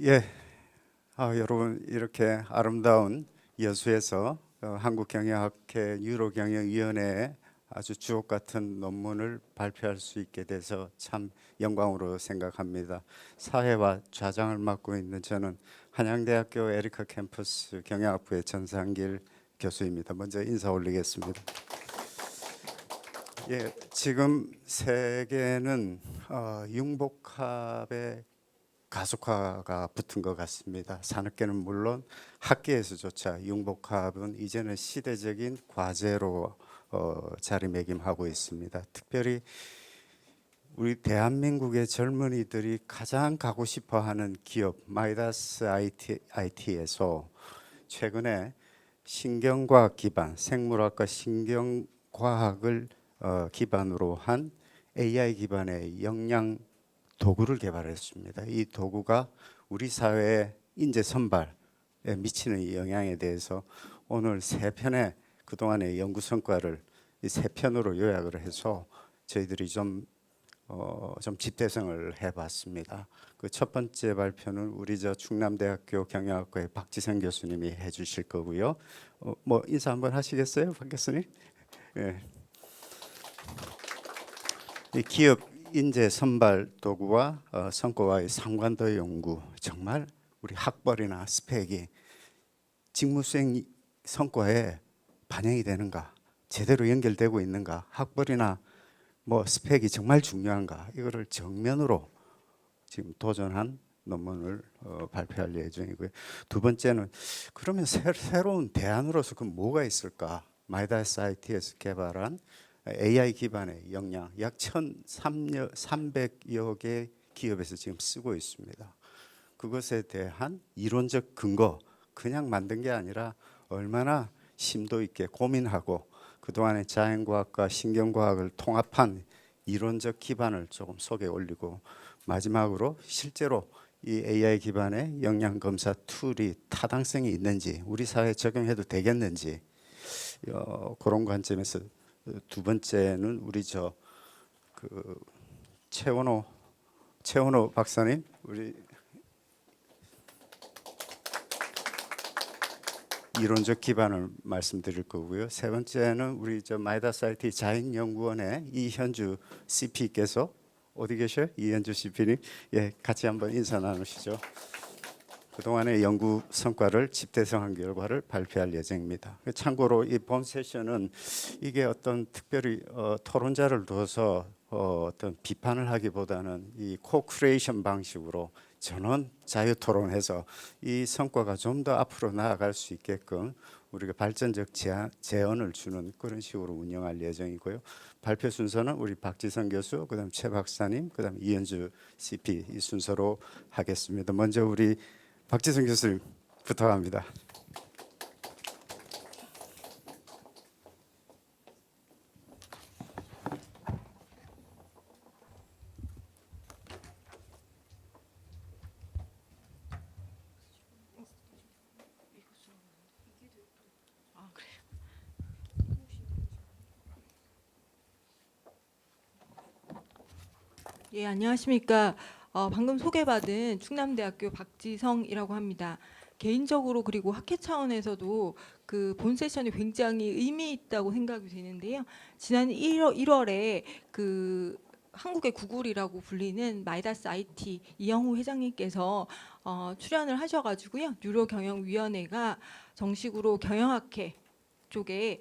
예, 여러분 이렇게 아름다운 여수에서 한국경영학회 유로경영위원회에 아주 주옥 같은 논문을 발표할 수 있게 돼서 참 영광으로 생각합니다. 사회와 좌장을 맡고 있는 저는 한양대학교 에리카 캠퍼스 경영학부의 전상길 교수입니다. 먼저 인사 올리겠습니다. 예, 지금 세계는 융복합의 가속화가 붙은 것 같습니다. 산업계는 물론 학계에서조차 융복합은 이제는 시대적인 과제로 자리매김하고 있습니다. 특별히 우리 대한민국의 젊은이들이 가장 가고 싶어하는 기업 마이다스 IT에서 최근에 신경과학 기반, 생물학과 신경과학을 기반으로 한 AI 기반의 역량 도구를 개발했습니다. 이 도구가 우리 사회의 인재 선발에 미치는 영향에 대해서 오늘 세 편의 그동안의 연구 성과를 이 세 편으로 요약을 해서 저희들이 좀 집대성을 해봤습니다. 그 첫 번째 발표는 우리 충남대학교 경영학과의 박지성 교수님이 해주실 거고요. 뭐 인사 한번 하시겠어요, 박 교수님? 예. 이 기업 인재 선발 도구와 성과와의 상관도 연구, 정말 우리 학벌이나 스펙이 직무 수행 성과에 반영이 되는가, 제대로 연결되고 있는가, 학벌이나 뭐 스펙이 정말 중요한가, 이거를 정면으로 지금 도전한 논문을 발표할 예정이고요. 두 번째는 그러면 새로운 대안으로서 그 뭐가 있을까? 마이다스 IT에서 개발한 AI 기반의 역량 약 1,300여 개 기업에서 지금 쓰고 있습니다. 그것에 대한 이론적 근거, 그냥 만든 게 아니라 얼마나 심도 있게 고민하고 그동안의 자연과학과 신경과학을 통합한 이론적 기반을 조금 소개해 올리고, 마지막으로 실제로 이 AI 기반의 역량 검사 툴이 타당성이 있는지, 우리 사회에 적용해도 되겠는지, 그런 관점에서 두 번째는 우리 최원호 박사님, 우리 이론적 기반을 말씀드릴 거고요. 세 번째는 우리 마이다스 IT 자연연구원의 이현주 CP께서 어디 계셔요? 이현주 CP님, 예, 같이 한번 인사 나누시죠. 그동안의 연구 성과를 집대성한 결과를 발표할 예정입니다. 참고로 이 본 세션은 이게 어떤 특별히 토론자를 둬서 어떤 비판을 하기보다는 이 코크리에이션 방식으로 전원 자유 토론해서 이 성과가 좀 더 앞으로 나아갈 수 있게끔 우리가 발전적 제언을 주는 그런 식으로 운영할 예정이고요. 발표 순서는 우리 박지성 교수, 그다음 최 박사님, 그다음 이현주 CP 이 순서로 하겠습니다. 먼저 우리 박지성 교수님 부탁합니다. 예, 안녕하십니까. 방금 소개받은 충남대학교 박지성이라고 합니다. 개인적으로 그리고 학회 차원에서도 그 본 세션이 굉장히 의미 있다고 생각이 되는데요. 지난 1월에 그 한국의 구글이라고 불리는 마이다스 IT 이영후 회장님께서 출연을 하셔가지고요. 유로경영위원회가 정식으로 경영학회 쪽에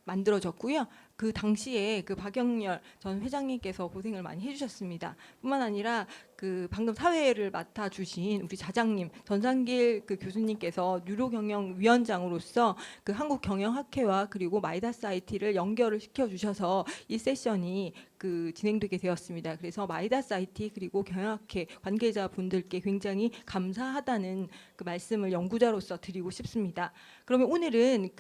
만들어졌고요. 그 당시에 그 박영렬 전 회장님께서 고생을 많이 해주셨습니다. 뿐만 아니라 그 방금 사회를 맡아주신 우리 자장님 전상길 그 교수님께서 유로경영위원장으로서 그 한국경영학회와 그리고 마이다스 IT를 연결을 시켜주셔서 이 세션이 그 진행되게 되었습니다. 그래서 마이다스 IT 그리고 경영학회 관계자분들께 굉장히 감사하다는 그 말씀을 연구자로서 드리고 싶습니다. 그러면 오늘은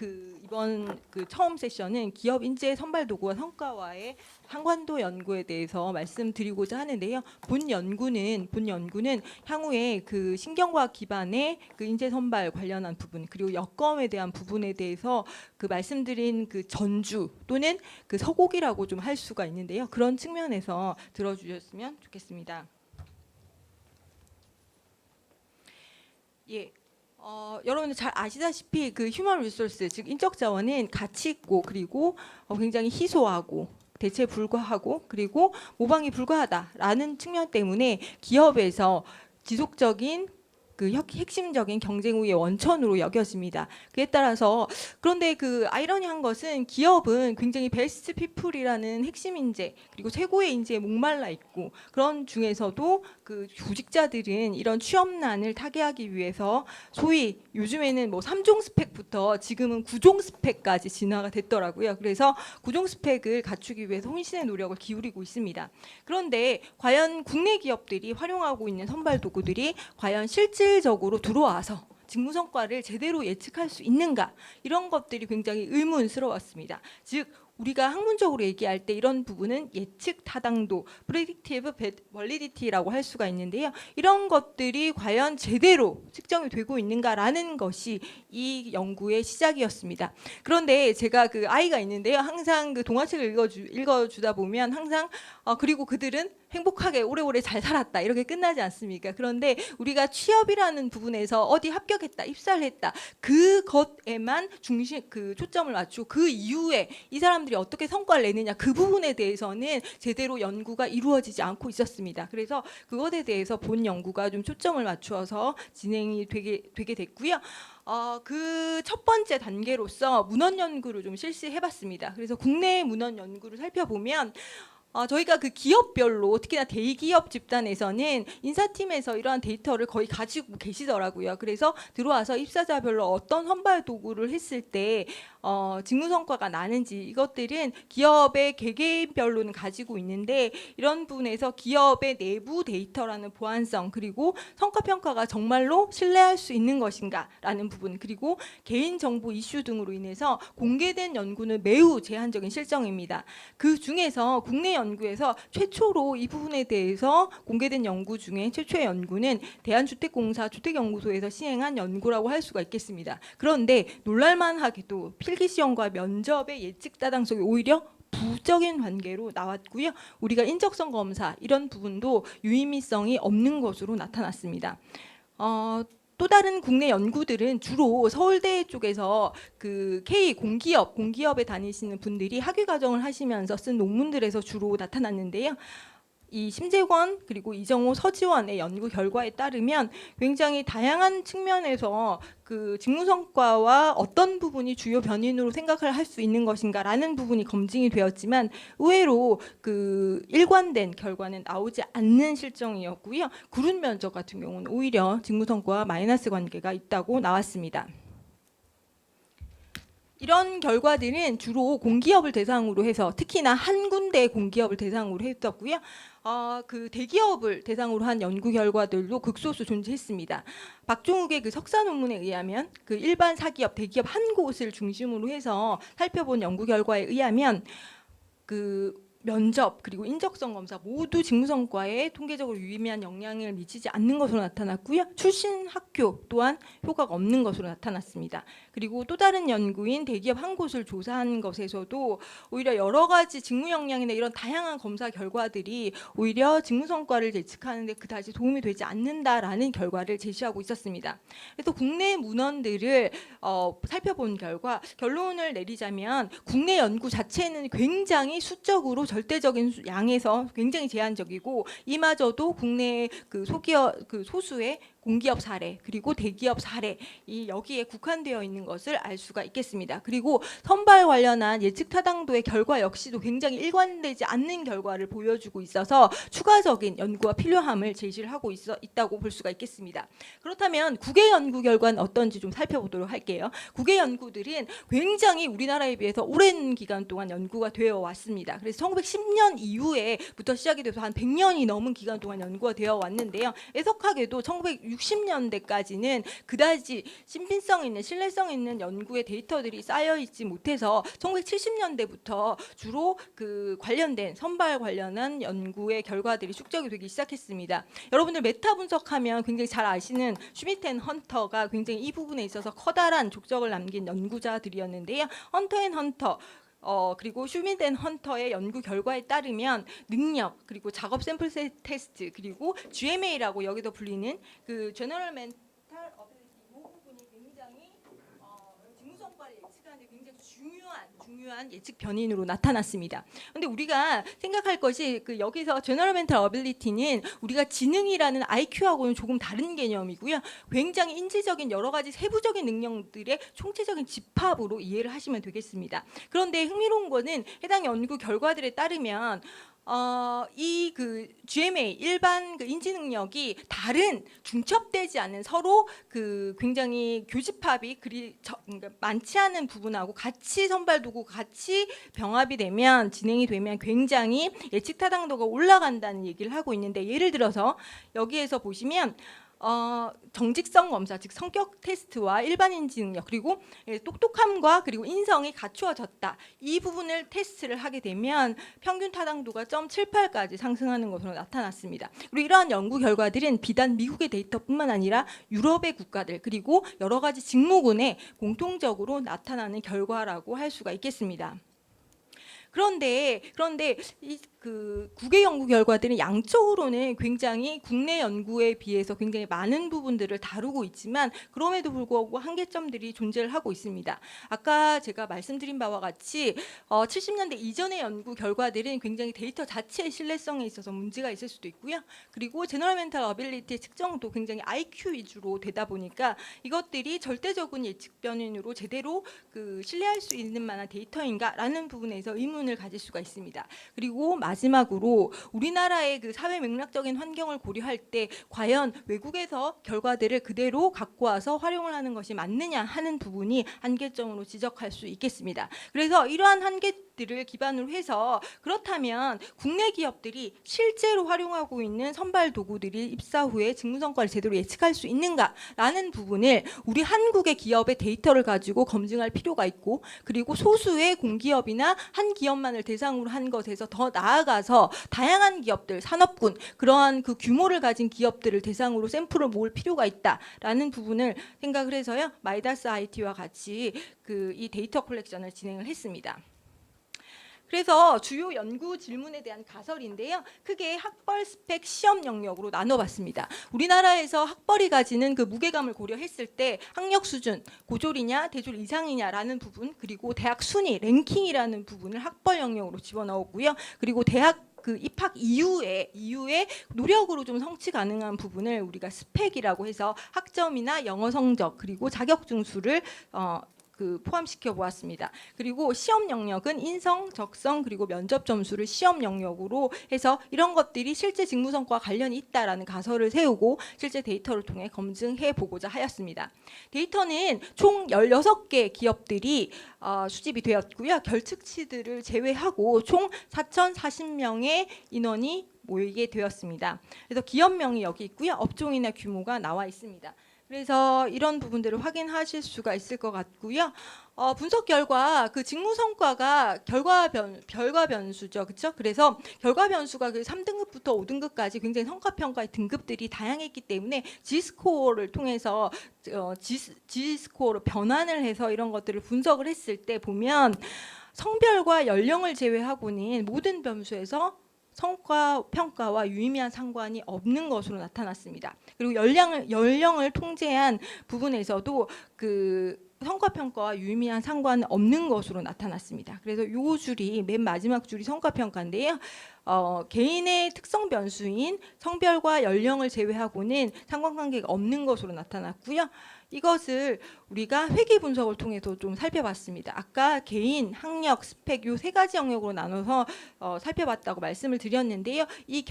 이번 처음 세션은 기업 인재 선발 도구와 성과와의 상관도 연구에 대해서 말씀드리고자 하는데요. 본 연구는 향후에 그 신경과학 기반의 그 인재 선발 관련한 부분, 그리고 여검에 대한 부분에 대해서 그 말씀드린 그 전주 또는 그 서곡이라고 좀 할 수가 있는데요. 그런 측면에서 들어주셨으면 좋겠습니다. 예. 여러분들 잘 아시다시피 그 휴먼 리소스 즉 인적 자원은 가치 있고 그리고 굉장히 희소하고 대체 불가하고 그리고 모방이 불가하다라는 측면 때문에 기업에서 지속적인 그 핵심적인 경쟁 우위의 원천으로 여겨집니다. 그에 따라서 그런데 그 아이러니한 것은 기업은 굉장히 베스트 피플이라는 핵심 인재 그리고 최고의 인재에 목말라 있고 그런 중에서도 그 구직자들은 이런 취업난을 타개하기 위해서 소위 요즘에는 뭐 3종 스펙부터 지금은 9종 스펙까지 진화가 됐더라고요. 그래서 9종 스펙을 갖추기 위해서 혼신의 노력을 기울이고 있습니다. 그런데 과연 국내 기업들이 활용하고 있는 선발 도구들이 과연 실질적으로 들어와서 직무 성과를 제대로 예측할 수 있는가 이런 것들이 굉장히 의문스러웠습니다. 즉 우리가 학문적으로 얘기할 때 이런 부분은 예측 타당도 (predictive validity라고 할 수가 있는데요. 이런 것들이 과연 제대로 측정이 되고 있는가라는 것이 이 연구의 시작이었습니다. 그런데 제가 그 아이가 있는데요. 항상 그 동화책을 읽어주다 보면 항상 그리고 그들은 행복하게 오래오래 잘 살았다 이렇게 끝나지 않습니까? 그런데 우리가 취업이라는 부분에서 어디 합격했다, 입사를 했다 그것에만 그 초점을 맞추고 그 이후에 이 사람들이 어떻게 성과를 내느냐 그 부분에 대해서는 제대로 연구가 이루어지지 않고 있었습니다. 그래서 그것에 대해서 본 연구가 좀 초점을 맞추어서 진행이 되게 됐고요. 그 첫 번째 단계로서 문헌 연구를 좀 실시해봤습니다. 그래서 국내 문헌 연구를 살펴보면 저희가 그 기업별로 특히나 대기업 집단에서는 인사팀에서 이러한 데이터를 거의 가지고 계시더라고요. 그래서 들어와서 입사자별로 어떤 선발 도구를 했을 때 직무 성과가 나는지 이것들은 기업의 개개인별로는 가지고 있는데 이런 부분에서 기업의 내부 데이터라는 보안성 그리고 성과 평가가 정말로 신뢰할 수 있는 것인가라는 부분 그리고 개인정보 이슈 등으로 인해서 공개된 연구는 매우 제한적인 실정입니다. 그 중에서 국내 연구에서 최초로 이 부분에 대해서 공개된 연구 중에 최초의 연구는 대한주택공사 주택연구소에서 시행한 연구라고 할 수가 있겠습니다. 그런데 놀랄만하게도 필기시험과 면접의 예측 타당성이 오히려 부적인 관계로 나왔고요. 우리가 인적성 검사 이런 부분도 유의미성이 없는 것으로 나타났습니다. 또 다른 국내 연구들은 주로 서울대 쪽에서 그 K 공기업에 다니시는 분들이 학위 과정을 하시면서 쓴 논문들에서 주로 나타났는데요. 이 심재권 그리고 이정호 서지원의 연구 결과에 따르면 굉장히 다양한 측면에서 그 직무 성과와 어떤 부분이 주요 변인으로 생각을 할 수 있는 것인가라는 부분이 검증이 되었지만 의외로 그 일관된 결과는 나오지 않는 실정이었고요. 구른 면접 같은 경우는 오히려 직무 성과와 마이너스 관계가 있다고 나왔습니다. 이런 결과들은 주로 공기업을 대상으로 해서 특히나 한 군데 공기업을 대상으로 했었고요. 그 대기업을 대상으로 한 연구 결과들도 극소수 존재했습니다. 박종욱의 그 석사 논문에 의하면 그 일반 사기업, 대기업 한 곳을 중심으로 해서 살펴본 연구 결과에 의하면 그 면접 그리고 인적성 검사 모두 직무 성과에 통계적으로 유의미한 영향을 미치지 않는 것으로 나타났고요. 출신 학교 또한 효과가 없는 것으로 나타났습니다. 그리고 또 다른 연구인 대기업 한 곳을 조사한 것에서도 오히려 여러 가지 직무 역량이나 이런 다양한 검사 결과들이 오히려 직무 성과를 예측하는 데 그다지 도움이 되지 않는다라는 결과를 제시하고 있었습니다. 그래서 국내 문헌들을 살펴본 결과 결론을 내리자면 국내 연구 자체는 굉장히 수적으로 절대적인 양에서 굉장히 제한적이고 이마저도 국내 그 소수의 공기업 사례 그리고 대기업 사례 이 여기에 국한되어 있는 것을 알 수가 있겠습니다. 그리고 선발 관련한 예측 타당도의 결과 역시도 굉장히 일관되지 않는 결과를 보여주고 있어서 추가적인 연구가 필요함을 제시를 하고 있다고 볼 수가 있겠습니다. 그렇다면 국외 연구 결과는 어떤지 좀 살펴보도록 할게요. 국외 연구들은 굉장히 우리나라에 비해서 오랜 기간 동안 연구가 되어 왔습니다. 그래서 1910년 이후에부터 시작이 돼서 한 100년이 넘은 기간 동안 연구가 되어 왔는데요. 애석하게도 1960년대까지는 그다지 신빙성 있는 신뢰성 있는 연구의 데이터들이 쌓여 있지 못해서 1970년대부터 주로 그 관련된 선발 관련한 연구의 결과들이 축적이 되기 시작했습니다. 여러분들 메타 분석하면 굉장히 잘 아시는 슈미트 앤 헌터가 굉장히 이 부분에 있어서 커다란 족적을 남긴 연구자들이었는데요. 헌터 앤 헌터 그리고 슈미트 앤 헌터의 연구 결과에 따르면 능력 그리고 작업 샘플 테스트 그리고 GMA라고 여기서 불리는 그 General Mental Ability 중요한 예측 변인으로 나타났습니다. 그런데 우리가 생각할 것이 여기서 General Mental Ability는 우리가 지능이라는 IQ하고는 조금 다른 개념이고요. 굉장히 인지적인 여러 가지 세부적인 능력들의 총체적인 집합으로 이해를 하시면 되겠습니다. 그런데 흥미로운 거는 해당 연구 결과들에 따르면 이 GMA 일반 인지 능력이 다른 중첩되지 않는 서로 굉장히 교집합이 그러니까 많지 않은 부분하고 같이 선발두고 같이 병합이 되면 진행이 되면 굉장히 예측 타당도가 올라간다는 얘기를 하고 있는데, 예를 들어서 여기에서 보시면 정직성 검사, 즉 성격 테스트와 일반 인지 능력, 그리고 똑똑함과 그리고 인성이 갖추어졌다, 이 부분을 테스트를 하게 되면 평균 타당도가 0.78까지 상승하는 것으로 나타났습니다. 그리고 이러한 연구 결과들은 비단 미국의 데이터뿐만 아니라 유럽의 국가들 그리고 여러 가지 직무군에 공통적으로 나타나는 결과라고 할 수가 있겠습니다. 그런데 이 국외 연구 결과들은 양적으로는 굉장히 국내 연구에 비해서 굉장히 많은 부분들을 다루고 있지만 그럼에도 불구하고 한계점들이 존재를 하고 있습니다. 아까 제가 말씀드린 바와 같이 70년대 이전의 연구 결과들은 굉장히 데이터 자체의 신뢰성에 있어서 문제가 있을 수도 있고요. 그리고 제너럴 멘탈 어빌리티의 측정도 굉장히 IQ 위주로 되다 보니까 이것들이 절대적인 예측 변인으로 제대로 신뢰할 수 있는 만한 데이터인가라는 부분에서 의문을 가질 수가 있습니다. 그리고 마지막으로 우리나라의 사회 맥락적인 환경을 고려할 때 과연 외국에서 결과들을 그대로 갖고 와서 활용을 하는 것이 맞느냐 하는 부분이 한계점으로 지적할 수 있겠습니다. 그래서 이러한 한계들을 기반으로 해서 그렇다면 국내 기업들이 실제로 활용하고 있는 선발 도구들이 입사 후에 직무 성과를 제대로 예측할 수 있는가라는 부분을 우리 한국의 기업의 데이터를 가지고 검증할 필요가 있고, 그리고 소수의 공기업이나 한 기업만을 대상으로 한 것에서 더 나아가서 다양한 기업들, 산업군, 그러한 규모를 가진 기업들을 대상으로 샘플을 모을 필요가 있다라는 부분을 생각을 해서요, 마이다스 IT와 같이 이 데이터 컬렉션을 진행을 했습니다. 그래서 주요 연구 질문에 대한 가설인데요, 크게 학벌, 스펙, 시험 영역으로 나눠봤습니다. 우리나라에서 학벌이 가지는 무게감을 고려했을 때 학력 수준, 고졸이냐 대졸 이상이냐라는 부분, 그리고 대학 순위, 랭킹이라는 부분을 학벌 영역으로 집어넣었고요. 그리고 대학 입학 이후에 노력으로 좀 성취 가능한 부분을 우리가 스펙이라고 해서 학점이나 영어 성적 그리고 자격증 수를 포함시켜 보았습니다. 그리고 시험 영역은 인성, 적성 그리고 면접 점수를 시험 영역으로 해서 이런 것들이 실제 직무 성과와 관련이 있다라는 가설을 세우고 실제 데이터를 통해 검증해 보고자 하였습니다. 데이터는 총 16개 기업들이 수집이 되었고요. 결특치들을 제외하고 총 4,040명의 인원이 모이게 되었습니다. 그래서 기업명이 여기 있고요. 업종이나 규모가 나와 있습니다. 그래서 이런 부분들을 확인하실 수가 있을 것 같고요. 분석 결과 직무 성과가 결과 변수죠, 그렇죠? 그래서 결과 변수가 3등급부터 5등급까지 굉장히 성과 평가의 등급들이 다양했기 때문에 G스코어를 통해서 G스코어로 변환을 해서 이런 것들을 분석을 했을 때 보면 성별과 연령을 제외하고는 모든 변수에서 성과 평가와 유의미한 상관이 없는 것으로 나타났습니다. 그리고 연령을 통제한 부분에서도 성과 평가와 유의미한 상관은 없는 것으로 나타났습니다. 그래서 이 줄이 맨 마지막 줄이 성과 평가인데요. 개인의 특성 변수인 성별과 연령을 제외하고는 상관관계가 없는 것으로 나타났고요. 이것을 우리가 회귀 분석을 통해서 좀 살펴봤습니다. 아까 개인, 학력, 스펙 이 세 가지 영역으로 나눠서 살펴봤다고 말씀을 드렸는데요. 이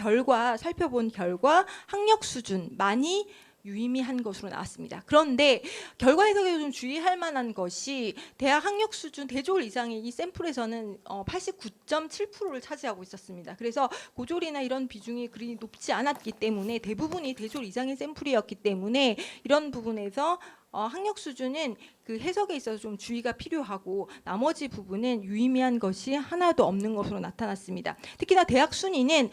살펴본 결과 학력 수준만이 유의미한 것으로 나왔습니다. 그런데 결과 해석에서 좀 주의할 만한 것이 대학 학력 수준 대졸 이상의 이 샘플에서는 89.7%를 차지하고 있었습니다. 그래서 고졸이나 이런 비중이 그리 높지 않았기 때문에 대부분이 대졸 이상의 샘플이었기 때문에 이런 부분에서 학력 수준은 해석에 있어서 좀 주의가 필요하고 나머지 부분은 유의미한 것이 하나도 없는 것으로 나타났습니다. 특히나 대학 순위는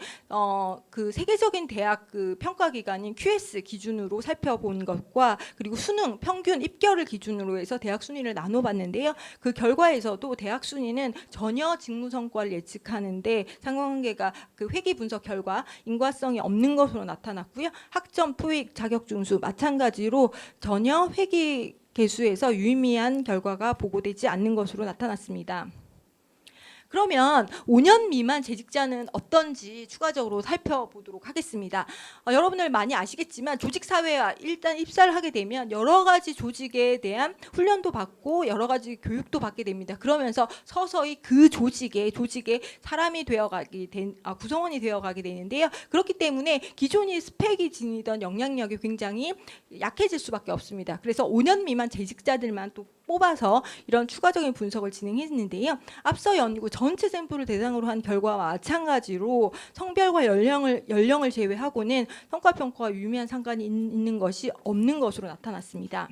세계적인 대학 평가 기관인 QS 기준으로 살펴본 것과 그리고 수능, 평균, 입결을 기준으로 해서 대학 순위를 나눠봤는데요. 그 결과에서도 대학 순위는 전혀 직무 성과를 예측하는데 상관관계가 회귀 분석 결과 인과성이 없는 것으로 나타났고요. 학점, 토익, 자격증수 마찬가지로 전혀 회귀 개수에서 유의미한 결과가 보고되지 않는 것으로 나타났습니다. 그러면 5년 미만 재직자는 어떤지 추가적으로 살펴보도록 하겠습니다. 여러분들 많이 아시겠지만 조직사회와 일단 입사를 하게 되면 여러 가지 조직에 대한 훈련도 받고 여러 가지 교육도 받게 됩니다. 그러면서 서서히 그 조직에 사람이 구성원이 되어가게 되는데요. 그렇기 때문에 기존의 스펙이 지니던 영향력이 굉장히 약해질 수밖에 없습니다. 그래서 5년 미만 재직자들만 또 뽑아서 이런 추가적인 분석을 진행했는데요. 앞서 연구 전체 샘플을 대상으로 한 결과와 마찬가지로 성별과 연령을 제외하고는 성과 평가와 유의미한 상관이 있는 것이 없는 것으로 나타났습니다.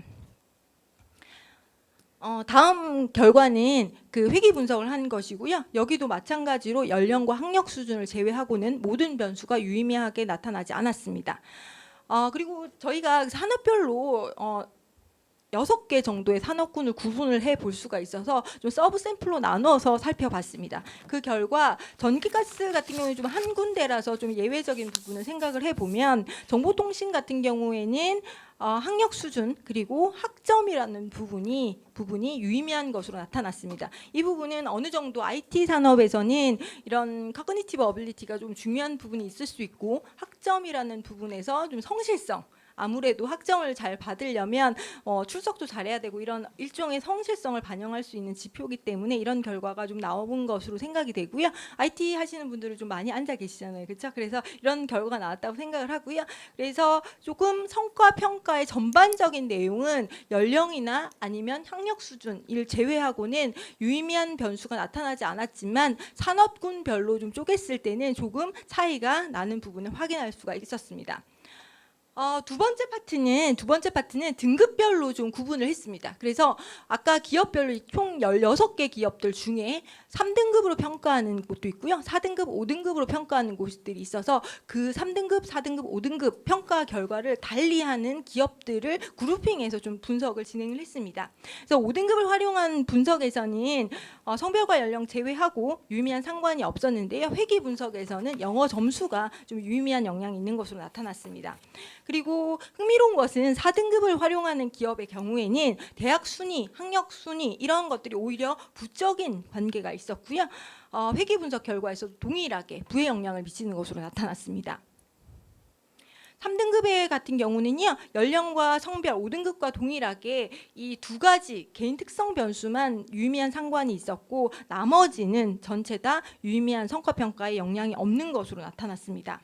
다음 결과는 그 회귀 분석을 한 것이고요. 여기도 마찬가지로 연령과 학력 수준을 제외하고는 모든 변수가 유의미하게 나타나지 않았습니다. 그리고 저희가 산업별로 6개 정도의 산업군을 구분을 해볼 수가 있어서 좀 서브 샘플로 나눠서 살펴봤습니다. 그 결과 전기가스 같은 경우에 좀 한 군데라서 좀 예외적인 부분을 생각을 해보면 정보통신 같은 경우에는 학력 수준 그리고 학점이라는 부분이 유의미한 것으로 나타났습니다. 이 부분은 어느 정도 IT 산업에서는 이런 커그니티브 어빌리티가 좀 중요한 부분이 있을 수 있고 학점이라는 부분에서 좀 성실성 아무래도 학점을 잘 받으려면 출석도 잘해야 되고 이런 일종의 성실성을 반영할 수 있는 지표이기 때문에 이런 결과가 좀 나온 것으로 생각이 되고요. IT 하시는 분들은 좀 많이 앉아 계시잖아요. 그렇죠? 그래서 이런 결과가 나왔다고 생각을 하고요. 그래서 조금 성과 평가의 전반적인 내용은 연령이나 아니면 학력 수준을 제외하고는 유의미한 변수가 나타나지 않았지만 산업군별로 좀 쪼갰을 때는 조금 차이가 나는 부분을 확인할 수가 있었습니다. 두 번째 파트는 등급별로 좀 구분을 했습니다. 그래서 아까 기업별로 총 16개 기업들 중에 3등급으로 평가하는 곳도 있고요. 4등급, 5등급으로 평가하는 곳들이 있어서 그 3등급, 4등급, 5등급 평가 결과를 달리하는 기업들을 그룹핑해서 좀 분석을 진행을 했습니다. 그래서 5등급을 활용한 분석에서는 성별과 연령 제외하고 유의미한 상관이 없었는데요. 회귀 분석에서는 영어 점수가 좀 유의미한 영향이 있는 것으로 나타났습니다. 그리고 흥미로운 것은 4등급을 활용하는 기업의 경우에는 대학 순위, 학력 순위 이런 것들이 오히려 부적인 관계가 있었고요. 회귀 분석 결과에서도 동일하게 부의 영향을 미치는 것으로 나타났습니다. 3등급의 같은 경우는요. 연령과 성별 5등급과 동일하게 이 두 가지 개인 특성 변수만 유의미한 상관이 있었고 나머지는 전체 다 유의미한 성과 평가에 영향이 없는 것으로 나타났습니다.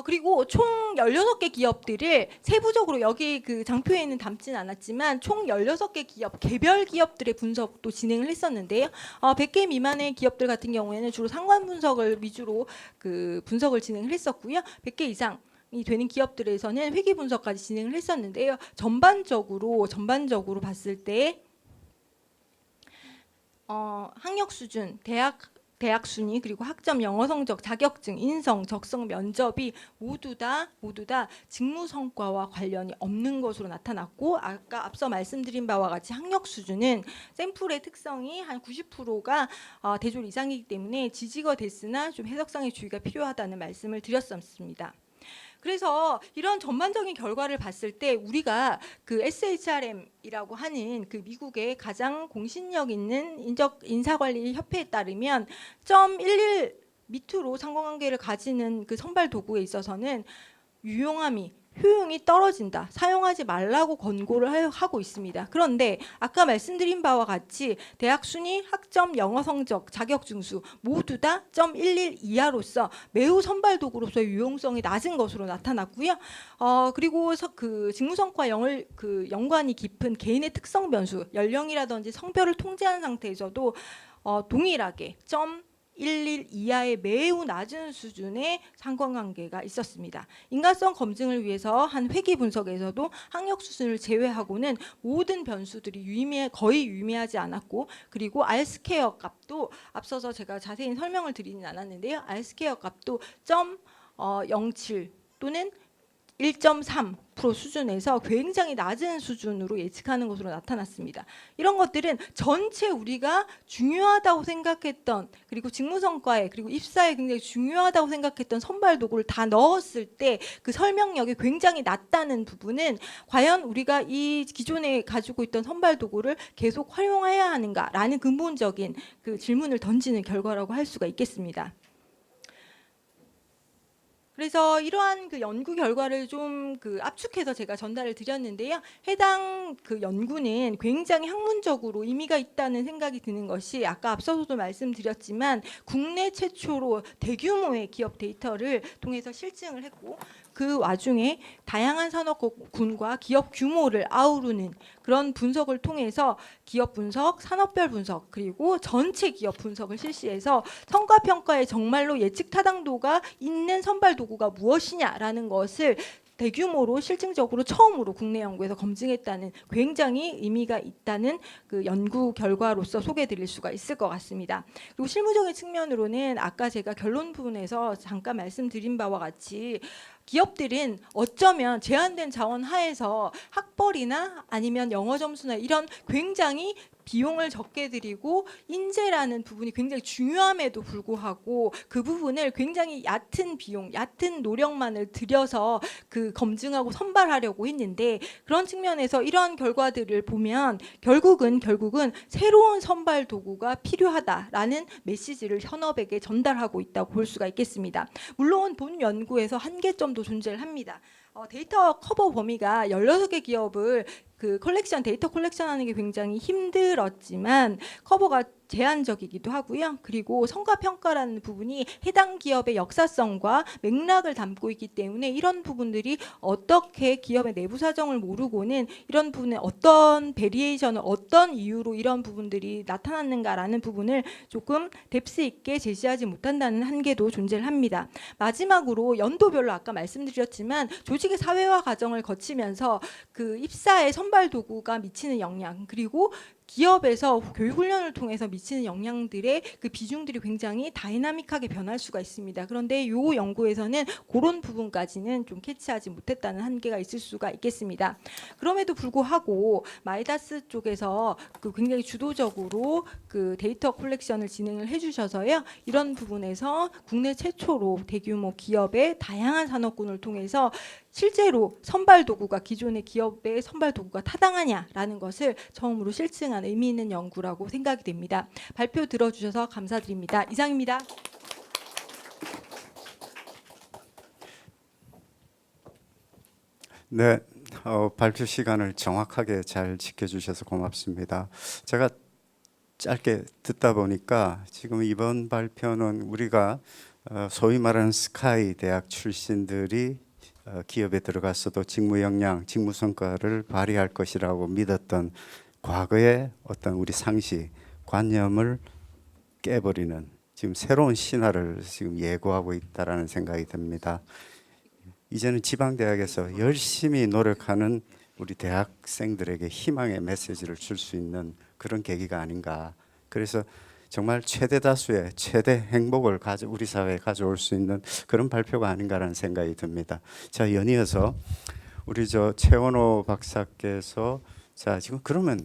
그리고 총 16개 기업들을 세부적으로 여기 그 장표에는 담진 않았지만 총 16개 기업, 개별 기업들의 분석도 진행을 했었는데요. 100개 미만의 기업들 같은 경우에는 주로 상관 분석을 위주로 그 분석을 진행을 했었고요. 100개 이상 이 되는 기업들에서는 회귀 분석까지 진행을 했었는데요. 전반적으로 봤을 때 학력 수준, 대학 순위 그리고 학점, 영어 성적, 자격증, 인성, 적성, 면접이 모두 다 직무 성과와 관련이 없는 것으로 나타났고 아까 앞서 말씀드린 바와 같이 학력 수준은 샘플의 특성이 한 90%가 대졸 이상이기 때문에 지지가 됐으나 좀 해석상의 주의가 필요하다는 말씀을 드렸었습니다. 그래서 이런 전반적인 결과를 봤을 때 우리가 그 SHRM이라고 하는 그 미국의 가장 공신력 있는 인사관리 협회에 따르면 0.11 밑으로 상관관계를 가지는 그 선발 도구에 있어서는 유용함이 효용이 떨어진다. 사용하지 말라고 권고를 하고 있습니다. 그런데 아까 말씀드린 바와 같이 대학 순위, 학점, 영어 성적, 자격 증수 모두 다 0.11 이하로서 매우 선발 도구로서의 유용성이 낮은 것으로 나타났고요. 그리고 그 직무 성과 연관이 깊은 개인의 특성 변수, 연령이라든지 성별을 통제한 상태에서도 동일하게 0.11 이하의 매우 낮은 수준의 상관관계가 있었습니다. 인간성 검증을 위해서 한 회귀 분석에서도 학력 수준을 제외하고는 모든 변수들이 거의 유의미하지 않았고 그리고 R스퀘어 값도 앞서서 제가 자세히 설명을 드리진 않았는데요. R스퀘어 값도 0.07 또는 1.3% 수준에서 굉장히 낮은 수준으로 예측하는 것으로 나타났습니다. 이런 것들은 전체 우리가 중요하다고 생각했던, 그리고 직무성과에 그리고 입사에 굉장히 중요하다고 생각했던 선발 도구를 다 넣었을 때 그 설명력이 굉장히 낮다는 부분은 과연 우리가 이 기존에 가지고 있던 선발 도구를 계속 활용해야 하는가라는 근본적인 그 질문을 던지는 결과라고 할 수가 있겠습니다. 그래서 이러한 그 연구 결과를 좀 그 압축해서 제가 전달을 드렸는데요. 해당 그 연구는 굉장히 학문적으로 의미가 있다는 생각이 드는 것이, 아까 앞서서도 말씀드렸지만 국내 최초로 대규모의 기업 데이터를 통해서 실증을 했고, 그 와중에 다양한 산업군과 기업 규모를 아우르는 그런 분석을 통해서 기업 분석, 산업별 분석, 그리고 전체 기업 분석을 실시해서 성과 평가에 정말로 예측 타당도가 있는 선발 도구가 무엇이냐라는 것을 대규모로 실증적으로 처음으로 국내 연구에서 검증했다는, 굉장히 의미가 있다는 그 연구 결과로서 소개드릴 수가 있을 것 같습니다. 그리고 실무적인 측면으로는 아까 제가 결론 부분에서 잠깐 말씀드린 바와 같이 기업들은 어쩌면 제한된 자원 하에서 학벌이나 아니면 영어 점수나 이런 굉장히 비용을 적게 들이고 인재라는 부분이 굉장히 중요함에도 불구하고 그 부분을 굉장히 얕은 비용, 얕은 노력만을 들여서 그 검증하고 선발하려고 했는데, 그런 측면에서 이러한 결과들을 보면 결국은 새로운 선발 도구가 필요하다라는 메시지를 현업에게 전달하고 있다고 볼 수가 있겠습니다. 물론 본 연구에서 한계점도 존재를 합니다. 데이터 커버 범위가 16개 기업을 그 데이터 컬렉션하는 게 굉장히 힘들었지만 커버가 제한적이기도 하고요. 그리고 성과 평가라는 부분이 해당 기업의 역사성과 맥락을 담고 있기 때문에 이런 부분들이 어떻게 기업의 내부 사정을 모르고는 이런 부분에 어떤 베리에이션을, 어떤 이유로 이런 부분들이 나타났는가라는 부분을 조금 뎁스 있게 제시하지 못한다는 한계도 존재를 합니다. 마지막으로 연도별로 아까 말씀드렸지만 조직의 사회화 과정을 거치면서 그 입사의 선발 도구가 미치는 영향, 그리고 기업에서 교육 훈련을 통해서 미치는 영향들의 그 비중들이 굉장히 다이나믹하게 변할 수가 있습니다. 그런데 이 연구에서는 그런 부분까지는 좀 캐치하지 못했다는 한계가 있을 수가 있겠습니다. 그럼에도 불구하고 마이다스 쪽에서 그 굉장히 주도적으로 그 데이터 컬렉션을 진행을 해주셔서요. 이런 부분에서 국내 최초로 대규모 기업의 다양한 산업군을 통해서 실제로 선발 도구가, 기존의 기업의 선발 도구가 타당하냐라는 것을 처음으로 실증한 의미 있는 연구라고 생각이 됩니다. 발표 들어주셔서 감사드립니다. 이상입니다. 네, 발표 시간을 정확하게 잘 지켜주셔서 고맙습니다. 제가 짧게 듣다 보니까 지금 이번 발표는 우리가 소위 말하는 스카이 대학 출신들이 기업에 들어갔어도 직무 역량, 직무 성과를 발휘할 것이라고 믿었던 과거의 어떤 우리 상식, 관념을 깨버리는 지금 새로운 신화를 지금 예고하고 있다라는 생각이 듭니다. 이제는 지방 대학에서 열심히 노력하는 우리 대학생들에게 희망의 메시지를 줄 수 있는 그런 계기가 아닌가. 그래서 정말 최대 다수의 최대 행복을 우리 사회에 가져올 수 있는 그런 발표가 아닌가라는 생각이 듭니다. 자, 연이어서 우리 최원호 박사께서 자, 지금 그러면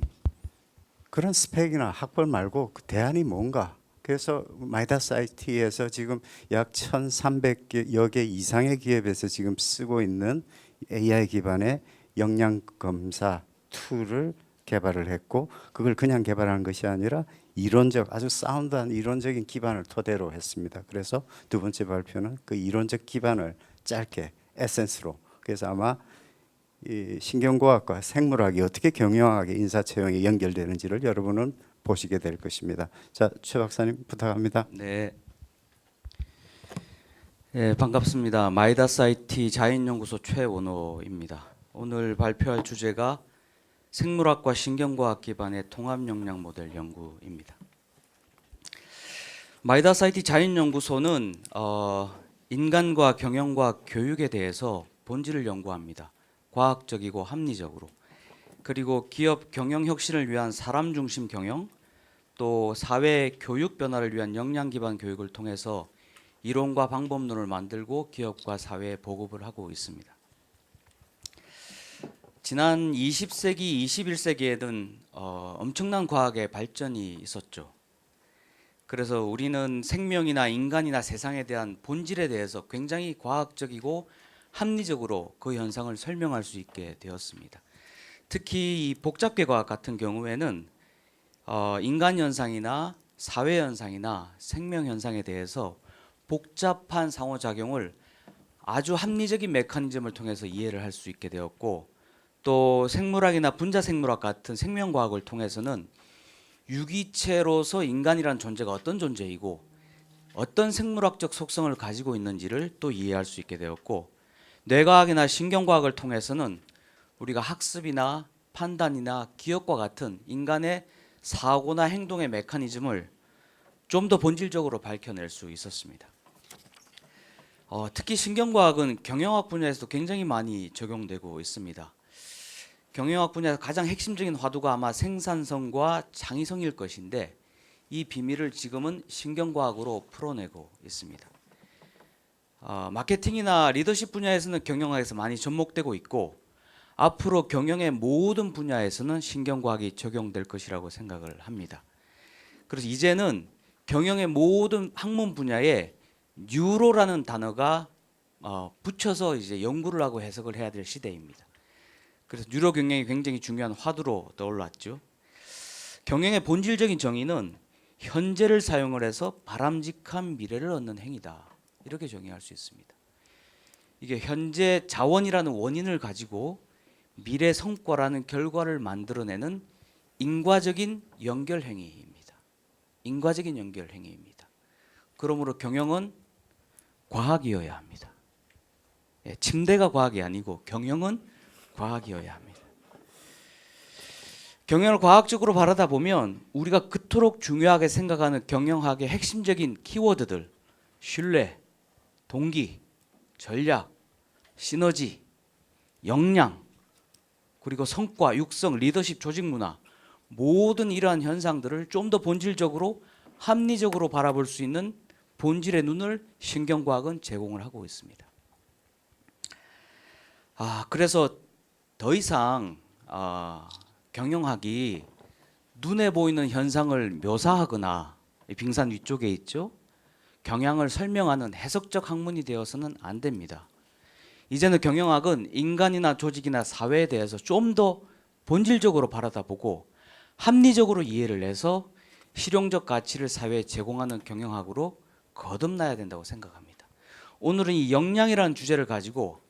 그런 스펙이나 학벌 말고 그 대안이 뭔가? 그래서 마이다스 IT에서 지금 약 1,300여 개 이상의 기업에서 지금 쓰고 있는 AI 기반의 역량 검사 툴을 개발을 했고, 그걸 그냥 개발한 것이 아니라 이론적, 아주 사운드한 이론적인 기반을 토대로 했습니다. 그래서 두 번째 발표는 그 이론적 기반을 짧게 에센스로, 그래서 아마 이 신경과학과 생물학이 어떻게 경영학에 인사채용에 연결되는지를 여러분은 보시게 될 것입니다. 자, 최 박사님 부탁합니다. 네. 네, 반갑습니다. 마이다스 IT 자인연구소 최원호입니다. 오늘 발표할 주제가 생물학과 신경과학 기반의 통합 역량 모델 연구입니다. 마이다스 IT 자인연구소는 인간과 경영과학 교육에 대해서 본질을 연구합니다. 과학적이고 합리적으로. 그리고 기업 경영 혁신을 위한 사람 중심 경영, 또 사회 교육 변화를 위한 역량 기반 교육을 통해서 이론과 방법론을 만들고 기업과 사회에 보급을 하고 있습니다. 지난 20세기, 21세기에는 엄청난 과학의 발전이 있었죠. 그래서 우리는 생명이나 인간이나 세상에 대한 본질에 대해서 굉장히 과학적이고 합리적으로 그 현상을 설명할 수 있게 되었습니다. 특히 이 복잡계 과학 같은 경우에는 인간 현상이나 사회 현상이나 생명 현상에 대해서 복잡한 상호작용을 아주 합리적인 메커니즘을 통해서 이해를 할 수 있게 되었고, 또 생물학이나 분자생물학 같은 생명과학을 통해서는 유기체로서 인간이란 존재가 어떤 존재이고 어떤 생물학적 속성을 가지고 있는지를 또 이해할 수 있게 되었고, 뇌과학이나 신경과학을 통해서는 우리가 학습이나 판단이나 기억과 같은 인간의 사고나 행동의 메커니즘을 좀 더 본질적으로 밝혀낼 수 있었습니다. 특히 신경과학은 경영학 분야에서도 굉장히 많이 적용되고 있습니다. 경영학 분야에서 가장 핵심적인 화두가 아마 생산성과 창의성일 것인데, 이 비밀을 지금은 신경과학으로 풀어내고 있습니다. 마케팅이나 리더십 분야에서는 경영학에서 많이 접목되고 있고, 앞으로 경영의 모든 분야에서는 신경과학이 적용될 것이라고 생각을 합니다. 그래서 이제는 경영의 모든 학문 분야에 뉴로라는 단어가 붙여서 이제 연구를 하고 해석을 해야 될 시대입니다. 그래서 뉴로 경영이 굉장히 중요한 화두로 떠올랐죠. 경영의 본질적인 정의는 현재를 사용을 해서 바람직한 미래를 얻는 행위다, 이렇게 정의할 수 있습니다. 이게 현재 자원이라는 원인을 가지고 미래 성과라는 결과를 만들어내는 인과적인 연결 행위입니다. 인과적인 연결 행위입니다. 그러므로 경영은 과학이어야 합니다. 침대가 과학이 아니고 경영은 과학이어야 합니다. 경영을 과학적으로 바라다 보면 우리가 그토록 중요하게 생각하는 경영학의 핵심적인 키워드들, 신뢰, 동기, 전략, 시너지, 역량, 그리고 성과, 육성, 리더십, 조직 문화, 모든 이러한 현상들을 좀 더 본질적으로 합리적으로 바라볼 수 있는 본질의 눈을 신경과학은 제공을 하고 있습니다. 그래서 더 이상 경영학이 눈에 보이는 현상을 묘사하거나, 빙산 위쪽에 있죠, 경향을 설명하는 해석적 학문이 되어서는 안 됩니다. 이제는 경영학은 인간이나 조직이나 사회에 대해서 좀 더 본질적으로 바라다보고 합리적으로 이해를 해서 실용적 가치를 사회에 제공하는 경영학으로 거듭나야 된다고 생각합니다. 오늘은 이 역량이라는 주제를 가지고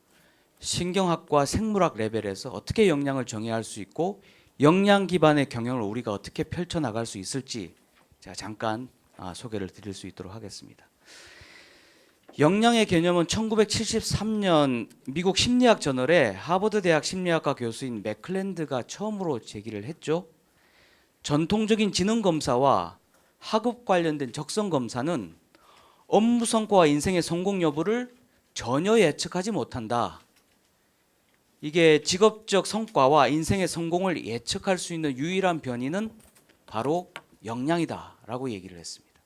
신경학과 생물학 레벨에서 어떻게 역량을 정의해야 할 수 있고 역량 기반의 경영을 우리가 어떻게 펼쳐나갈 수 있을지 제가 잠깐 소개를 드릴 수 있도록 하겠습니다. 역량의 개념은 1973년 미국 심리학 저널에 하버드 대학 심리학과 교수인 맥클랜드가 처음으로 제기를 했죠. 전통적인 지능 검사와 학업 관련된 적성 검사는 업무 성과와 인생의 성공 여부를 전혀 예측하지 못한다. 이게 직업적 성과와 인생의 성공을 예측할 수 있는 유일한 변이는 바로 역량이다라고 얘기를 했습니다.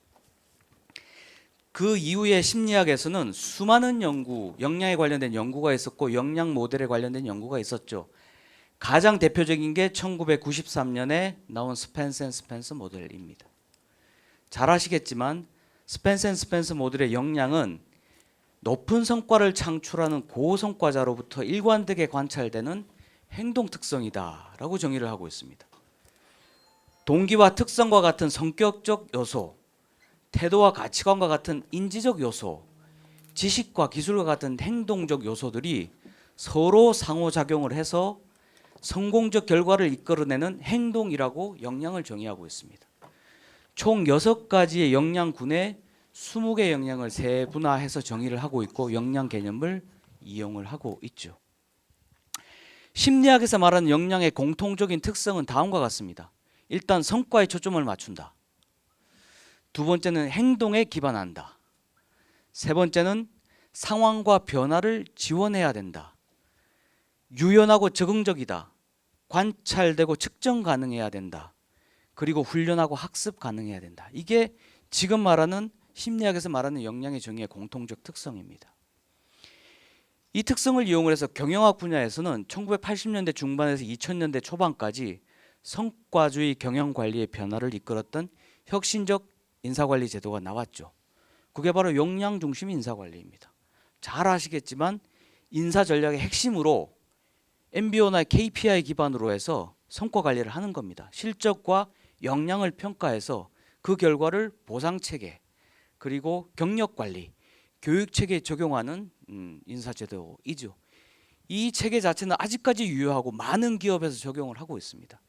그 이후에 심리학에서는 수많은 연구, 역량에 관련된 연구가 있었고 역량 모델에 관련된 연구가 있었죠. 가장 대표적인 게 1993년에 나온 스펜서 앤 스펜서 모델입니다. 잘 아시겠지만 스펜서 앤 스펜서 모델의 역량은 높은 성과를 창출하는 고성과자로부터 일관되게 관찰되는 행동 특성이다라고 정의를 하고 있습니다. 동기와 특성과 같은 성격적 요소, 태도와 가치관과 같은 인지적 요소, 지식과 기술과 같은 행동적 요소들이 서로 상호작용을 해서 성공적 결과를 이끌어내는 행동이라고 역량을 정의하고 있습니다. 총 6가지의 역량군에 20개의 역량을 세분화해서 정의를 하고 있고 역량 개념을 이용을 하고 있죠. 심리학에서 말하는 역량의 공통적인 특성은 다음과 같습니다. 일단 성과에 초점을 맞춘다. 두 번째는 행동에 기반한다. 세 번째는 상황과 변화를 지원해야 된다. 유연하고 적응적이다. 관찰되고 측정 가능해야 된다. 그리고 훈련하고 학습 가능해야 된다. 이게 지금 말하는 심리학에서 말하는 역량의 정의의 공통적 특성입니다. 이 특성을 이용을 해서 경영학 분야에서는 1980년대 중반에서 2000년대 초반까지 성과주의 경영 관리의 변화를 이끌었던 혁신적 인사관리 제도가 나왔죠. 그게 바로 역량 중심 인사관리입니다. 잘 아시겠지만 인사 전략의 핵심으로 MBO나 KPI 기반으로 해서 성과 관리를 하는 겁니다. 실적과 역량을 평가해서 그 결과를 보상체계 그리고 경력관리, 교육체계에 적용하는 인사제도이죠. 이 체계 자체는 아직까지 유효하고 많은 기업에서 적용을 하고 있습니다.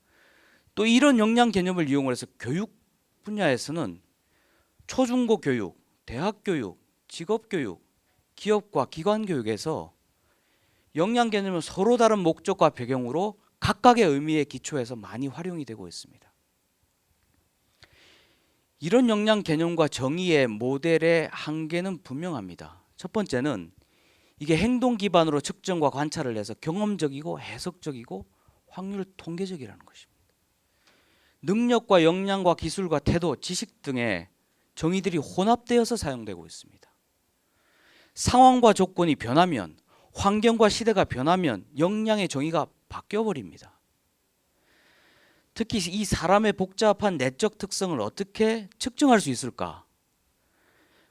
또 이런 역량 개념을 이용해서 교육 분야에서는 초중고 교육, 대학 교육, 직업 교육, 기업과 기관 교육에서 역량 개념은 서로 다른 목적과 배경으로 각각의 의미에 기초해서 많이 활용이 되고 있습니다. 이런 역량 개념과 정의의 모델의 한계는 분명합니다. 첫 번째는 이게 행동 기반으로 측정과 관찰을 해서 경험적이고 해석적이고 확률 통계적이라는 것입니다. 능력과 역량과 기술과 태도, 지식 등의 정의들이 혼합되어서 사용되고 있습니다. 상황과 조건이 변하면, 환경과 시대가 변하면 역량의 정의가 바뀌어 버립니다. 특히 이 사람의 복잡한 내적 특성을 어떻게 측정할 수 있을까?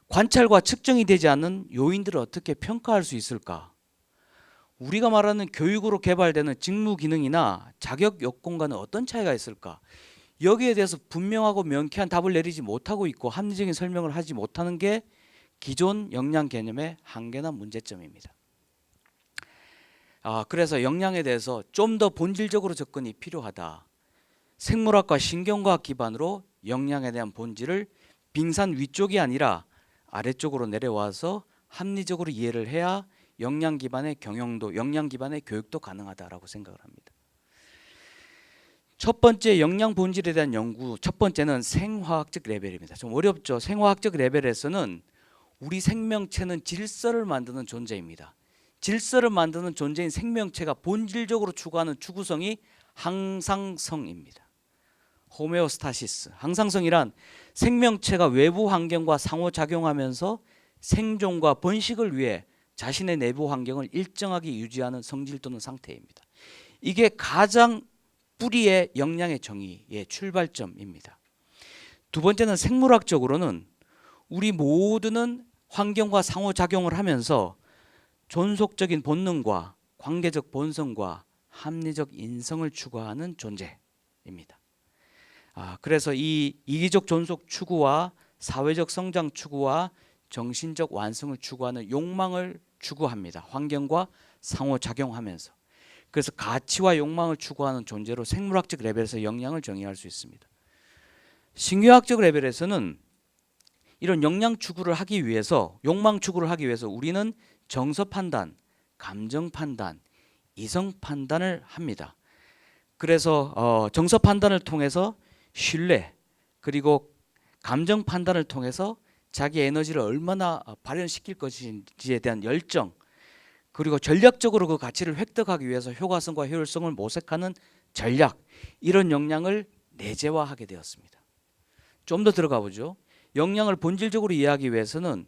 관찰과 측정이 되지 않는 요인들을 어떻게 평가할 수 있을까? 우리가 말하는 교육으로 개발되는 직무 기능이나 자격 요건과는 어떤 차이가 있을까? 여기에 대해서 분명하고 명쾌한 답을 내리지 못하고 있고 합리적인 설명을 하지 못하는 게 기존 역량 개념의 한계나 문제점입니다. 그래서 역량에 대해서 좀 더 본질적으로 접근이 필요하다. 생물학과 신경과학 기반으로 역량에 대한 본질을 빙산 위쪽이 아니라 아래쪽으로 내려와서 합리적으로 이해를 해야 역량 기반의 경영도, 역량 기반의 교육도 가능하다라고 생각을 합니다. 첫 번째 역량 본질에 대한 연구, 첫 번째는 생화학적 레벨입니다. 좀 어렵죠. 생화학적 레벨에서는 우리 생명체는 질서를 만드는 존재입니다. 질서를 만드는 존재인 생명체가 본질적으로 추구하는 추구성이 항상성입니다. 호메오스타시스. 항상성이란 생명체가 외부 환경과 상호작용하면서 생존과 번식을 위해 자신의 내부 환경을 일정하게 유지하는 성질 또는 상태입니다. 이게 가장 뿌리의 역량의 정의의 출발점입니다. 두 번째는 생물학적으로는 우리 모두는 환경과 상호작용을 하면서 존속적인 본능과 관계적 본성과 합리적 인성을 추구하는 존재입니다. 그래서 이 이기적 존속 추구와 사회적 성장 추구와 정신적 완성을 추구하는 욕망을 추구합니다. 환경과 상호작용하면서. 그래서 가치와 욕망을 추구하는 존재로 생물학적 레벨에서 역량을 정의할 수 있습니다. 신경학적 레벨에서는 이런 역량 추구를 하기 위해서, 욕망 추구를 하기 위해서 우리는 정서 판단, 감정 판단, 이성 판단을 합니다. 그래서 정서 판단을 통해서 신뢰, 그리고 감정 판단을 통해서 자기 에너지를 얼마나 발현시킬 것인지에 대한 열정, 그리고 전략적으로 그 가치를 획득하기 위해서 효과성과 효율성을 모색하는 전략, 이런 역량을 내재화하게 되었습니다. 좀 더 들어가 보죠. 역량을 본질적으로 이해하기 위해서는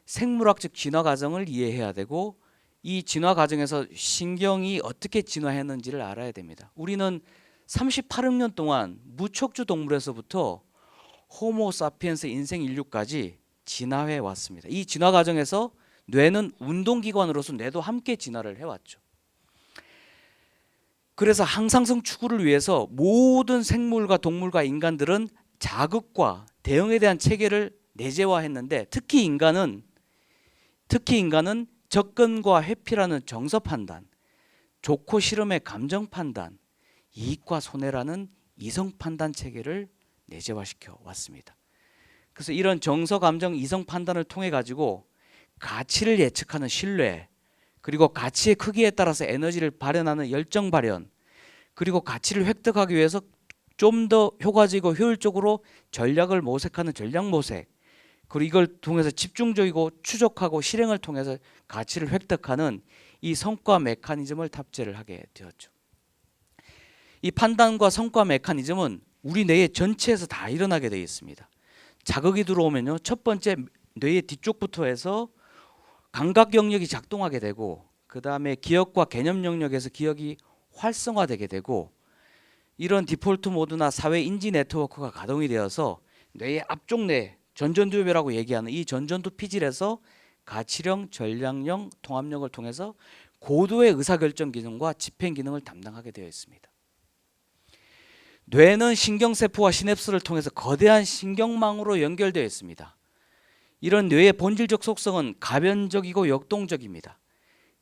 생물학적 진화 과정을 이해해야 되고, 이 진화 과정에서 신경이 어떻게 진화했는지를 알아야 됩니다. 우리는 38억 년 동안 무척주 동물에서부터 호모 사피엔스 인생 인류까지 진화해 왔습니다. 이 진화 과정에서 뇌는 운동기관으로서 뇌도 함께 진화를 해왔죠. 그래서 항상성 추구를 위해서 모든 생물과 동물과 인간들은 자극과 대응에 대한 체계를 내재화했는데, 특히 인간은 접근과 회피라는 정서 판단, 좋고 싫음의 감정 판단, 이익과 손해라는 이성 판단 체계를 내재화시켜 왔습니다. 그래서 이런 정서, 감정, 이성 판단을 통해 가지고 가치를 예측하는 신뢰, 그리고 가치의 크기에 따라서 에너지를 발현하는 열정 발현, 그리고 가치를 획득하기 위해서 좀 더 효과적이고 효율적으로 전략을 모색하는 전략 모색, 그리고 이걸 통해서 집중적이고 추적하고 실행을 통해서 가치를 획득하는 이 성과 메커니즘을 탑재를 하게 되었죠. 이 판단과 성과 메커니즘은 우리 뇌의 전체에서 다 일어나게 되어 있습니다. 자극이 들어오면요, 첫 번째 뇌의 뒤쪽부터 해서 감각 영역이 작동하게 되고, 그다음에 기억과 개념 영역에서 기억이 활성화되게 되고 이런 디폴트 모드나 사회 인지 네트워크가 가동이 되어서 뇌의 앞쪽 뇌 전전두엽이라고 얘기하는 이 전전두 피질에서 가치령, 전략령, 통합력을 통해서 고도의 의사결정 기능과 집행 기능을 담당하게 되어 있습니다. 뇌는 신경세포와 시냅스를 통해서 거대한 신경망으로 연결되어 있습니다. 이런 뇌의 본질적 속성은 가변적이고 역동적입니다.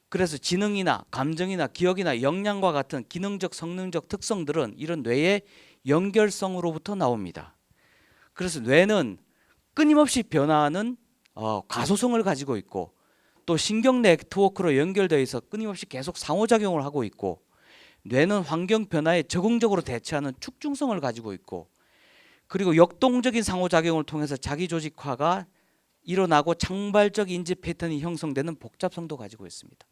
그래서 지능이나 감정이나 기억이나 역량과 같은 기능적 성능적 특성들은 이런 뇌의 연결성으로부터 나옵니다. 그래서 뇌는 끊임없이 변화하는 가소성을 가지고 있고 또 신경 네트워크로 연결되어 있어 끊임없이 계속 상호작용을 하고 있고 뇌는 환경 변화에 적응적으로 대처하는 축중성을 가지고 있고 그리고 역동적인 상호작용을 통해서 자기 조직화가 일어나고 창발적 인지 패턴이 형성되는 복잡성도 가지고 있습니다.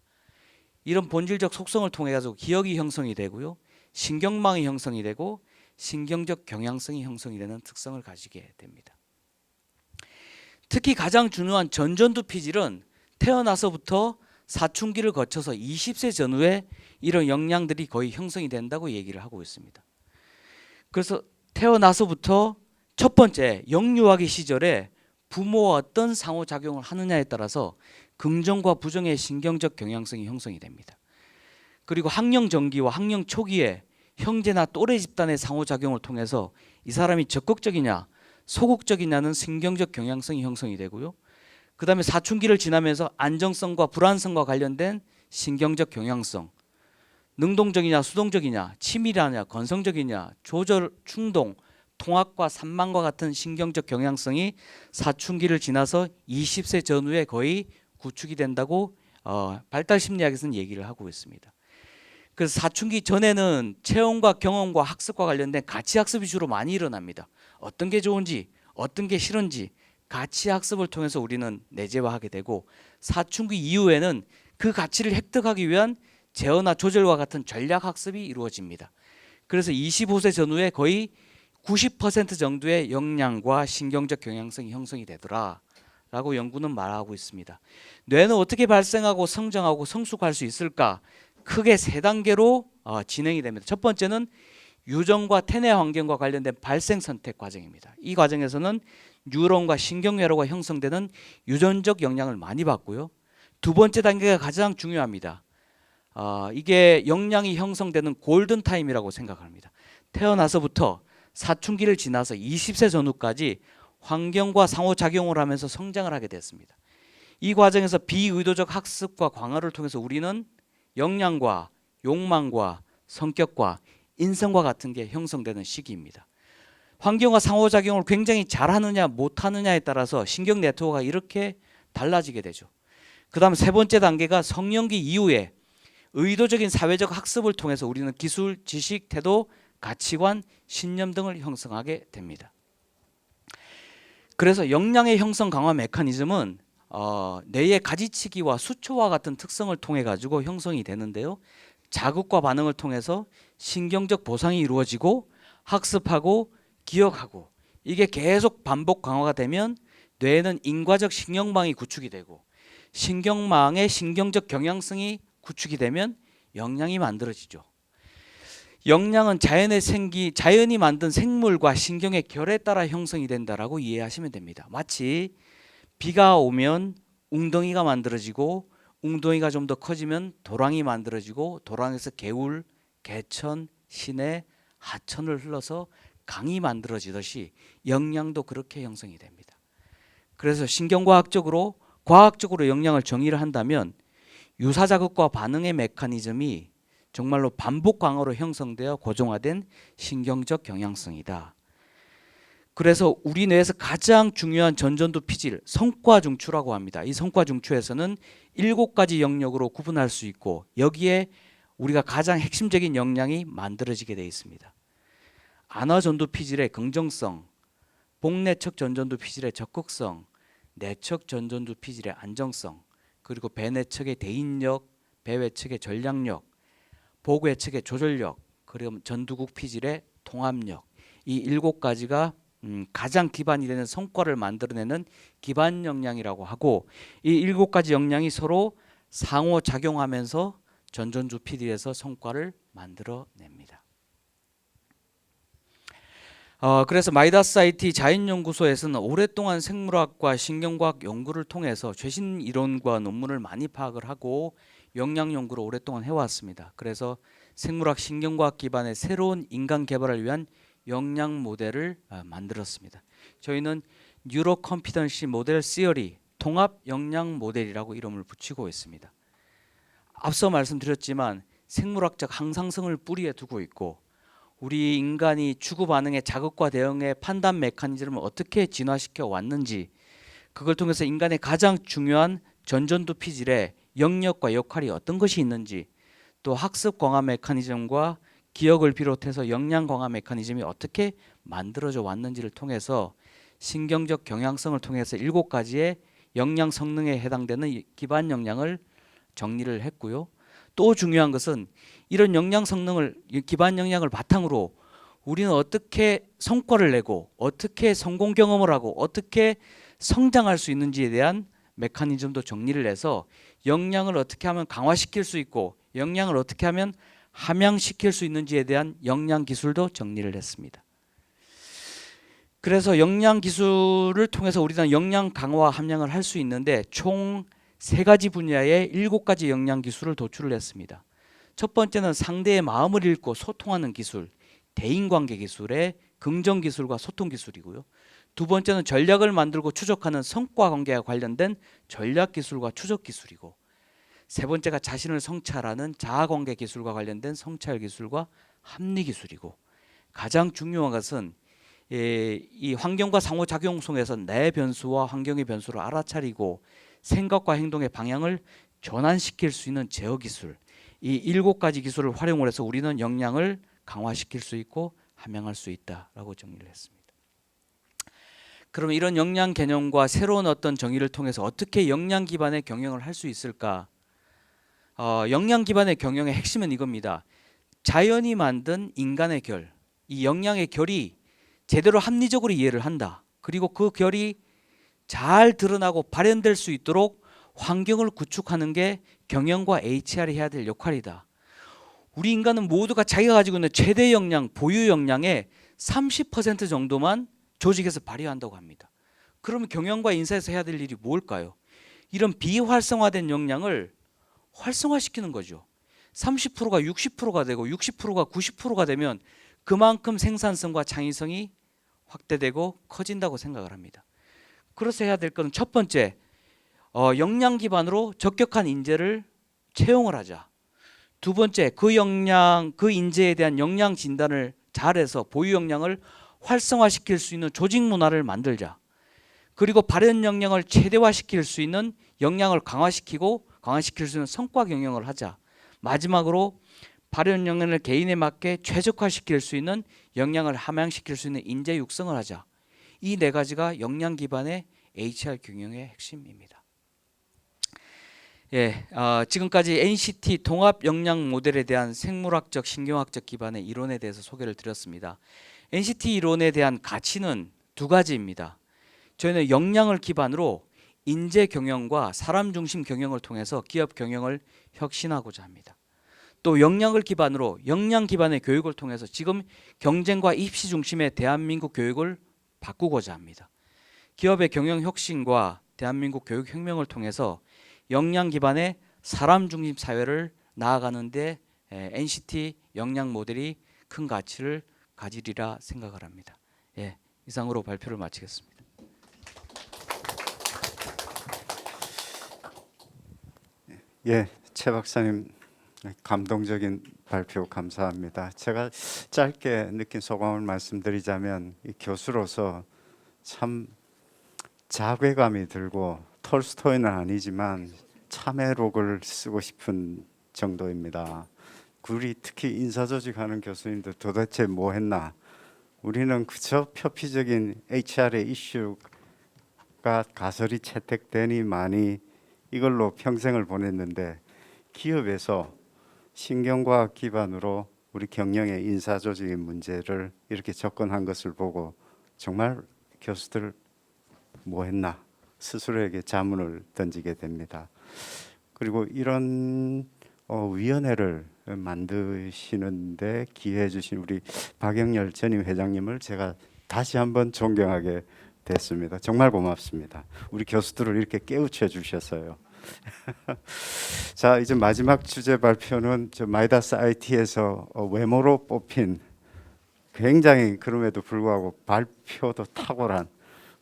이런 본질적 속성을 통해 가지고 기억이 형성이 되고요. 신경망이 형성이 되고 신경적 경향성이 형성이 되는 특성을 가지게 됩니다. 특히 가장 중요한 전전두 피질은 태어나서부터 사춘기를 거쳐서 20세 전후에 이런 역량들이 거의 형성이 된다고 얘기를 하고 있습니다. 그래서 태어나서부터 첫 번째 영유아기 시절에 부모와 어떤 상호작용을 하느냐에 따라서 긍정과 부정의 신경적 경향성이 형성이 됩니다. 그리고 학령 전기와 학령 초기에 형제나 또래 집단의 상호작용을 통해서 이 사람이 적극적이냐 소극적이냐는 신경적 경향성이 형성이 되고요. 그 다음에 사춘기를 지나면서 안정성과 불안성과 관련된 신경적 경향성, 능동적이냐 수동적이냐, 치밀하냐 건성적이냐, 조절, 충동, 통합과 산만과 같은 신경적 경향성이 사춘기를 지나서 20세 전후에 거의 구축이 된다고 발달심리학에서는 얘기를 하고 있습니다. 그래서 사춘기 전에는 체험과 경험과 학습과 관련된 가치학습이 주로 많이 일어납니다. 어떤 게 좋은지 어떤 게 싫은지 가치학습을 통해서 우리는 내재화하게 되고 사춘기 이후에는 그 가치를 획득하기 위한 제어나 조절과 같은 전략학습이 이루어집니다. 그래서 25세 전후에 거의 90% 정도의 역량과 신경적 경향성이 형성이 되더라 라고 연구는 말하고 있습니다. 뇌는 어떻게 발생하고 성장하고 성숙할 수 있을까? 크게 세 단계로 진행이 됩니다. 첫 번째는 유전과 태내 환경과 관련된 발생 선택 과정입니다. 이 과정에서는 뉴런과 신경회로가 형성되는 유전적 영향을 많이 받고요. 두 번째 단계가 가장 중요합니다. 이게 역량이 형성되는 골든 타임이라고 생각합니다. 태어나서부터 사춘기를 지나서 20세 전후까지 환경과 상호작용을 하면서 성장을 하게 됐습니다. 이 과정에서 비의도적 학습과 강화를 통해서 우리는 역량과 욕망과 성격과 인성과 같은 게 형성되는 시기입니다. 환경과 상호작용을 굉장히 잘하느냐 못하느냐에 따라서 신경 네트워크가 이렇게 달라지게 되죠. 그 다음 세 번째 단계가 성년기 이후에 의도적인 사회적 학습을 통해서 우리는 기술, 지식, 태도, 가치관, 신념 등을 형성하게 됩니다. 그래서 역량의 형성 강화 메커니즘은 뇌의 가지치기와 수초와 같은 특성을 통해 가지고 형성이 되는데요. 자극과 반응을 통해서 신경적 보상이 이루어지고 학습하고 기억하고 이게 계속 반복 강화가 되면 뇌에는 인과적 신경망이 구축이 되고 신경망의 신경적 경향성이 구축이 되면 역량이 만들어지죠. 역량은 자연이 만든 생물과 신경의 결에 따라 형성이 된다라고 이해하시면 됩니다. 마치 비가 오면 웅덩이가 만들어지고 웅덩이가 좀 더 커지면 도랑이 만들어지고 도랑에서 개울, 개천, 시내, 하천을 흘러서 강이 만들어지듯이 역량도 그렇게 형성이 됩니다. 그래서 신경과학적으로 과학적으로 역량을 정의를 한다면 유사자극과 반응의 메커니즘이 정말로 반복 강화로 형성되어 고정화된 신경적 경향성이다. 그래서 우리 뇌에서 가장 중요한 전전두 피질 성과중추라고 합니다. 이 성과중추에서는 7가지 영역으로 구분할 수 있고 여기에 우리가 가장 핵심적인 역량이 만들어지게 되어 있습니다. 안화전두 피질의 긍정성, 복내척 전전두 피질의 적극성, 내척 전전두 피질의 안정성, 그리고 배내척의 대인력, 배외척의 전략력, 복외척의 조절력, 그리고 전두국 피질의 통합력, 이 7가지가 가장 기반이 되는 성과를 만들어내는 기반 역량이라고 하고 이 7가지 역량이 서로 상호 작용하면서 전전주 PD에서 성과를 만들어냅니다. 그래서 마이다스 IT 자연연구소에서는 오랫동안 생물학과 신경과학 연구를 통해서 최신 이론과 논문을 많이 파악을 하고 영양 연구를 오랫동안 해왔습니다. 그래서 생물학 신경과학 기반의 새로운 인간 개발을 위한 영양 모델을 만들었습니다. 저희는 뉴로 컴피던시 모델 시어리, 통합 영양 모델이라고 이름을 붙이고 있습니다. 앞서 말씀드렸지만 생물학적 항상성을 뿌리에 두고 있고 우리 인간이 추구 반응의 자극과 대응의 판단 메커니즘을 어떻게 진화시켜 왔는지, 그걸 통해서 인간의 가장 중요한 전전두 피질의 영역과 역할이 어떤 것이 있는지, 또 학습 강화 메커니즘과 기억을 비롯해서 역량 강화 메커니즘이 어떻게 만들어져 왔는지를 통해서 신경적 경향성을 통해서 7가지의 역량 성능에 해당되는 기반 역량을 정리를 했고요. 또 중요한 것은 이런 역량 성능을, 기반 역량을 바탕으로 우리는 어떻게 성과를 내고 어떻게 성공 경험을 하고 어떻게 성장할 수 있는지에 대한 메커니즘도 정리를 해서 역량을 어떻게 하면 강화시킬 수 있고 역량을 어떻게 하면 함양시킬 수 있는지에 대한 역량 기술도 정리를 했습니다. 그래서 역량 기술을 통해서 우리는 역량 강화 함양을 할 수 있는데 총 3가지 분야의 7가지 역량 기술을 도출을 했습니다. 첫 번째는 상대의 마음을 읽고 소통하는 기술, 대인관계 기술의 긍정 기술과 소통 기술이고요. 두 번째는 전략을 만들고 추적하는 성과 관계와 관련된 전략 기술과 추적 기술이고, 세 번째가 자신을 성찰하는 자아관계 기술과 관련된 성찰 기술과 합리 기술이고, 가장 중요한 것은 이 환경과 상호작용성에서 내 변수와 환경의 변수를 알아차리고 생각과 행동의 방향을 전환시킬 수 있는 제어 기술, 이 7가지 기술을 활용을 해서 우리는 역량을 강화시킬 수 있고 함양할 수 있다라고 정리를 했습니다. 그럼 이런 역량 개념과 새로운 어떤 정의를 통해서 어떻게 역량 기반의 경영을 할 수 있을까? 역량 기반의 경영의 핵심은 이겁니다. 자연이 만든 인간의 결, 이 역량의 결이 제대로 합리적으로 이해를 한다. 그리고 그 결이 잘 드러나고 발현될 수 있도록 환경을 구축하는 게 경영과 HR이 해야 될 역할이다. 우리 인간은 모두가 자기가 가지고 있는 최대 역량, 보유 역량의 30% 정도만 조직에서 발휘한다고 합니다. 그러면 경영과 인사에서 해야 될 일이 뭘까요? 이런 비활성화된 역량을 활성화시키는 거죠. 30%가 60%가 되고 60%가 90%가 되면 그만큼 생산성과 창의성이 확대되고 커진다고 생각을 합니다. 그래서 해야 될 것은 첫 번째, 역량 기반으로 적격한 인재를 채용을 하자. 두 번째, 그 역량, 그 인재에 대한 역량 진단을 잘해서 보유 역량을 활성화시킬 수 있는 조직 문화를 만들자. 그리고 발현 역량을 최대화시킬 수 있는 역량을 강화시킬 수 있는 성과 경영을 하자. 마지막으로 발현 역량을 개인에 맞게 최적화시킬 수 있는 역량을 함양시킬 수 있는 인재 육성을 하자. 이 4가지가 역량 기반의 HR 경영의 핵심입니다. 지금까지 NCT 통합 역량 모델에 대한 생물학적, 신경학적 기반의 이론에 대해서 소개를 드렸습니다. NCT 이론에 대한 가치는 2가지입니다. 저희는 역량을 기반으로 인재 경영과 사람 중심 경영을 통해서 기업 경영을 혁신하고자 합니다. 또 역량을 기반으로 역량 기반의 교육을 통해서 지금 경쟁과 입시 중심의 대한민국 교육을 바꾸고자 합니다. 기업의 경영 혁신과 대한민국 교육 혁명을 통해서 역량 기반의 사람 중심 사회를 나아가는 데 NCT 역량 모델이 큰 가치를 가지리라 생각을 합니다. 이상으로 발표를 마치겠습니다. 최 박사님 감동적인 발표 감사합니다. 제가 짧게 느낀 소감을 말씀드리자면 이 교수로서 참 자괴감이 들고 톨스토이는 아니지만 참회록을 쓰고 싶은 정도입니다. 우리 특히 인사조직하는 교수님들 도대체 뭐 했나? 우리는 그저 표피적인 HR의 이슈가 가설이 채택되니만이 이걸로 평생을 보냈는데 기업에서 신경과학 기반으로 우리 경영의 인사조직의 문제를 이렇게 접근한 것을 보고 정말 교수들 뭐 했나 스스로에게 자문을 던지게 됩니다. 그리고 이런 위원회를 만드시는데 기회해 주신 우리 박영렬 전임 회장님을 제가 다시 한번 존경하게 됐습니다. 정말 고맙습니다. 우리 교수들을 이렇게 깨우쳐 주셔서요. 자, 이제 마지막 주제 발표는 저 마이다스 IT에서 외모로 뽑힌, 굉장히 그럼에도 불구하고 발표도 탁월한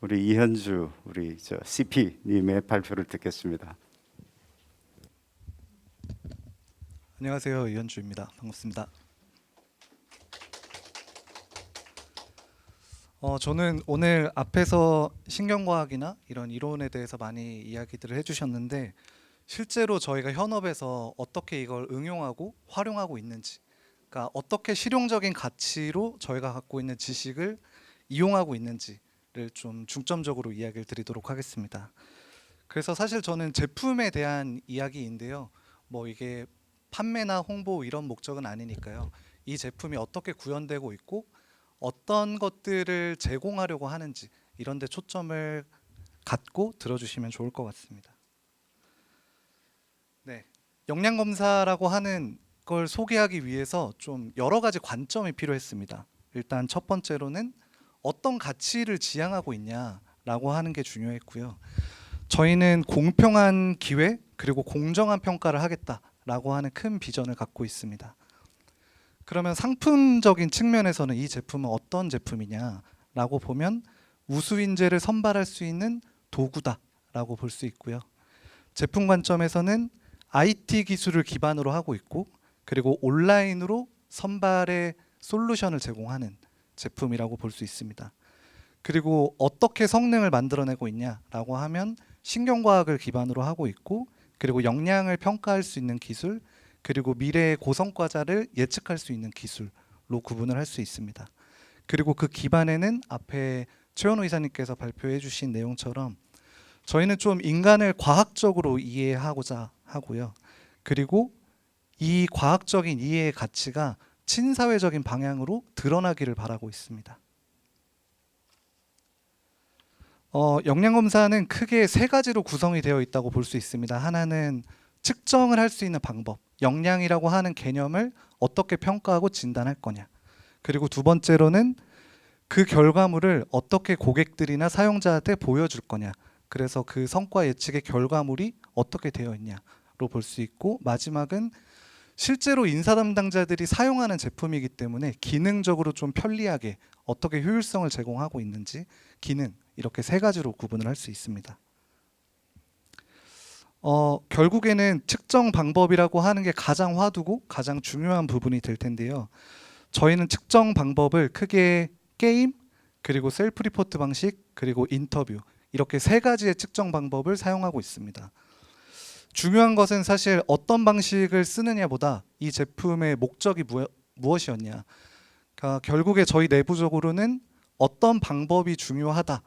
우리 이현주 우리 저 CP님의 발표를 듣겠습니다. 안녕하세요, 이현주입니다. 반갑습니다. 저는 오늘 앞에서 신경과학이나 이런 이론에 대해서 많이 이야기들을 해주셨는데, 실제로 저희가 현업에서 어떻게 이걸 응용하고 활용하고 있는지, 그러니까 어떻게 실용적인 가치로 저희가 갖고 있는 지식을 이용하고 있는지를 좀 중점적으로 이야기를 드리도록 하겠습니다. 그래서 사실 저는 제품에 대한 이야기인데요. 뭐 이게 판매나 홍보 이런 목적은 아니니까요. 이 제품이 어떻게 구현되고 있고 어떤 것들을 제공하려고 하는지 이런 데 초점을 갖고 들어주시면 좋을 것 같습니다. 네, 역량 검사라고 하는 걸 소개하기 위해서 좀 여러 가지 관점이 필요했습니다. 일단 첫 번째로는 어떤 가치를 지향하고 있냐라고 하는 게 중요했고요. 저희는 공평한 기회 그리고 공정한 평가를 하겠다라고 하는 큰 비전을 갖고 있습니다. 그러면 상품적인 측면에서는 이 제품은 어떤 제품이냐라고 보면 우수인재를 선발할 수 있는 도구다라고 볼 수 있고요. 제품 관점에서는 IT 기술을 기반으로 하고 있고, 그리고 온라인으로 선발의 솔루션을 제공하는 제품이라고 볼 수 있습니다. 그리고 어떻게 성능을 만들어내고 있냐라고 하면 신경과학을 기반으로 하고 있고, 그리고 역량을 평가할 수 있는 기술, 그리고 미래의 고성과자를 예측할 수 있는 기술로 구분을 할 수 있습니다. 그리고 그 기반에는 앞에 최원호 이사님께서 발표해 주신 내용처럼 저희는 좀 인간을 과학적으로 이해하고자 하고요. 그리고 이 과학적인 이해의 가치가 친사회적인 방향으로 드러나기를 바라고 있습니다. 역량검사는 크게 세 가지로 구성이 되어 있다고 볼 수 있습니다. 하나는 측정을 할 수 있는 방법, 역량이라고 하는 개념을 어떻게 평가하고 진단할 거냐. 그리고 두 번째로는 그 결과물을 어떻게 고객들이나 사용자한테 보여줄 거냐. 그래서 그 성과 예측의 결과물이 어떻게 되어 있냐로 볼 수 있고, 마지막은 실제로 인사 담당자들이 사용하는 제품이기 때문에 기능적으로 좀 편리하게 어떻게 효율성을 제공하고 있는지, 기능, 이렇게 세 가지로 구분을 할 수 있습니다. 결국에는 측정 방법이라고 하는 게 가장 화두고 가장 중요한 부분이 될 텐데요. 저희는 측정 방법을 크게 게임, 그리고 셀프 리포트 방식, 그리고 인터뷰, 이렇게 세 가지의 측정 방법을 사용하고 있습니다. 중요한 것은 사실 어떤 방식을 쓰느냐보다 이 제품의 목적이 무엇이었냐. 그러니까 결국에 저희 내부적으로는 어떤 방법이 중요하다,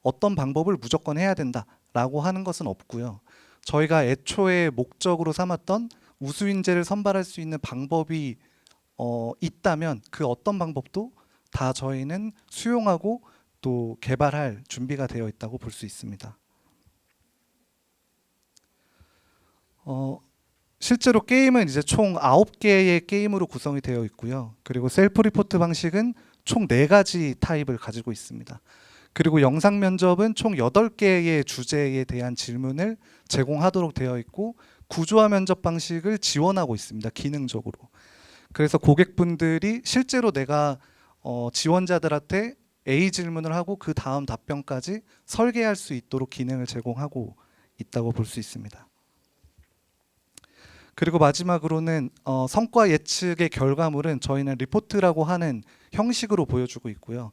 어떤 방법을 무조건 해야 된다라고 하는 것은 없고요. 저희가 애초에 목적으로 삼았던 우수인재를 선발할 수 있는 방법이 있다면 그 어떤 방법도 다 저희는 수용하고 또 개발할 준비가 되어 있다고 볼 수 있습니다. 실제로 게임은 이제 총 9개의 게임으로 구성이 되어 있고요. 그리고 셀프 리포트 방식은 총 4가지 타입을 가지고 있습니다. 그리고 영상 면접은 총 8개의 주제에 대한 질문을 제공하도록 되어 있고, 구조화 면접 방식을 지원하고 있습니다. 기능적으로. 그래서 고객분들이 실제로 내가 지원자들한테 A 질문을 하고 그 다음 답변까지 설계할 수 있도록 기능을 제공하고 있다고 볼 수 있습니다. 그리고 마지막으로는 성과 예측의 결과물은 저희는 리포트라고 하는 형식으로 보여주고 있고요.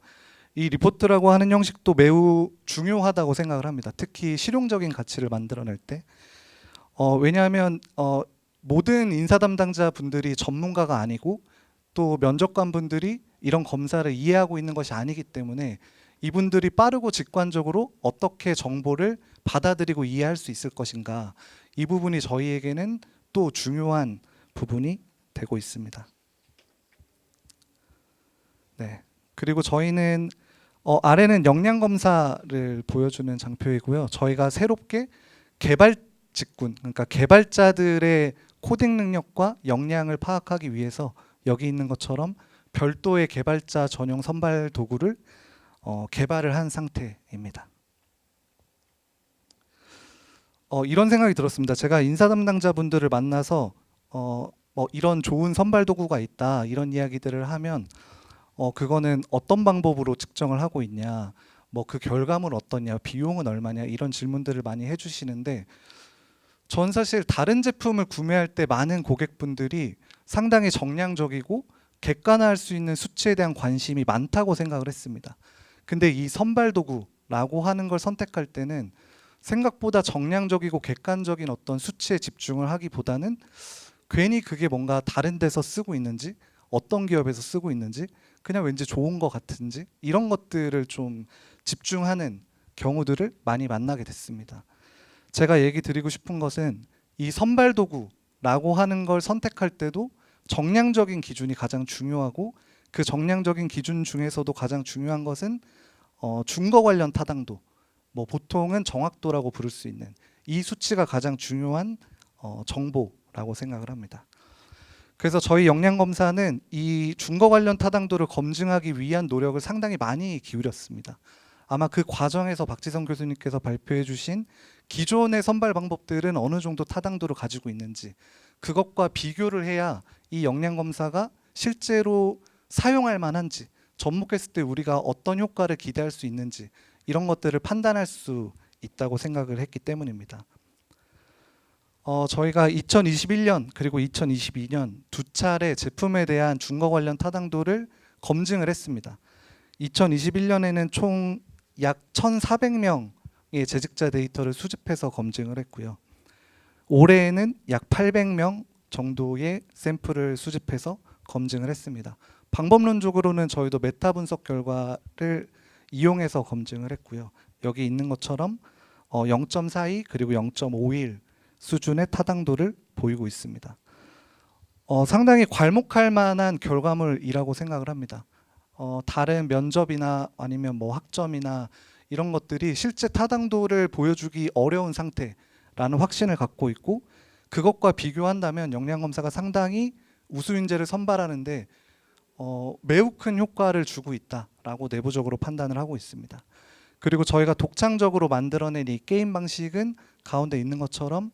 이 리포트라고 하는 형식도 매우 중요하다고 생각을 합니다. 특히 실용적인 가치를 만들어낼 때. 왜냐하면 모든 인사 담당자 분들이 전문가가 아니고 또 면접관 분들이 이런 검사를 이해하고 있는 것이 아니기 때문에 이분들이 빠르고 직관적으로 어떻게 정보를 받아들이고 이해할 수 있을 것인가, 이 부분이 저희에게는 또 중요한 부분이 되고 있습니다. 네. 그리고 저희는 아래는 역량 검사를 보여주는 장표이고요. 저희가 새롭게 개발자 직군, 그러니까 개발자들의 코딩 능력과 역량을 파악하기 위해서 여기 있는 것처럼 별도의 개발자 전용 선발 도구를 개발을 한 상태입니다. 이런 생각이 들었습니다. 제가 인사 담당자분들을 만나서 뭐 이런 좋은 선발 도구가 있다 이런 이야기들을 하면 그거는 어떤 방법으로 측정을 하고 있냐, 뭐 그 결과물 어떠냐, 비용은 얼마냐 이런 질문들을 많이 해주시는데 전 사실 다른 제품을 구매할 때 많은 고객분들이 상당히 정량적이고 객관화할 수 있는 수치에 대한 관심이 많다고 생각을 했습니다. 근데 이 선발 도구라고 하는 걸 선택할 때는 생각보다 정량적이고 객관적인 어떤 수치에 집중을 하기보다는 괜히 그게 뭔가 다른 데서 쓰고 있는지, 어떤 기업에서 쓰고 있는지, 그냥 왠지 좋은 것 같은지 이런 것들을 좀 집중하는 경우들을 많이 만나게 됐습니다. 제가 얘기 드리고 싶은 것은 이 선발 도구라고 하는 걸 선택할 때도 정량적인 기준이 가장 중요하고, 그 정량적인 기준 중에서도 가장 중요한 것은 준거 관련 타당도, 뭐 보통은 정확도라고 부를 수 있는 이 수치가 가장 중요한 정보라고 생각을 합니다. 그래서 저희 역량 검사는 이 준거 관련 타당도를 검증하기 위한 노력을 상당히 많이 기울였습니다. 아마 그 과정에서 박지성 교수님께서 발표해 주신 기존의 선발 방법들은 어느 정도 타당도를 가지고 있는지 그것과 비교를 해야 이 역량 검사가 실제로 사용할 만한지, 접목했을 때 우리가 어떤 효과를 기대할 수 있는지 이런 것들을 판단할 수 있다고 생각을 했기 때문입니다. 저희가 2021년 그리고 2022년 두 차례 제품에 대한 준거 관련 타당도를 검증을 했습니다. 2021년에는 총 약 1,400명의 재직자 데이터를 수집해서 검증을 했고요. 올해에는 약 800명 정도의 샘플을 수집해서 검증을 했습니다. 방법론적으로는 저희도 메타 분석 결과를 이용해서 검증을 했고요. 여기 있는 것처럼 0.42 그리고 0.51 수준의 타당도를 보이고 있습니다. 상당히 괄목할 만한 결과물이라고 생각을 합니다. 다른 면접이나 아니면 뭐 학점이나 이런 것들이 실제 타당도를 보여주기 어려운 상태라는 확신을 갖고 있고, 그것과 비교한다면 역량검사가 상당히 우수인재를 선발하는데 매우 큰 효과를 주고 있다라고 내부적으로 판단을 하고 있습니다. 그리고 저희가 독창적으로 만들어낸 이 게임 방식은 가운데 있는 것처럼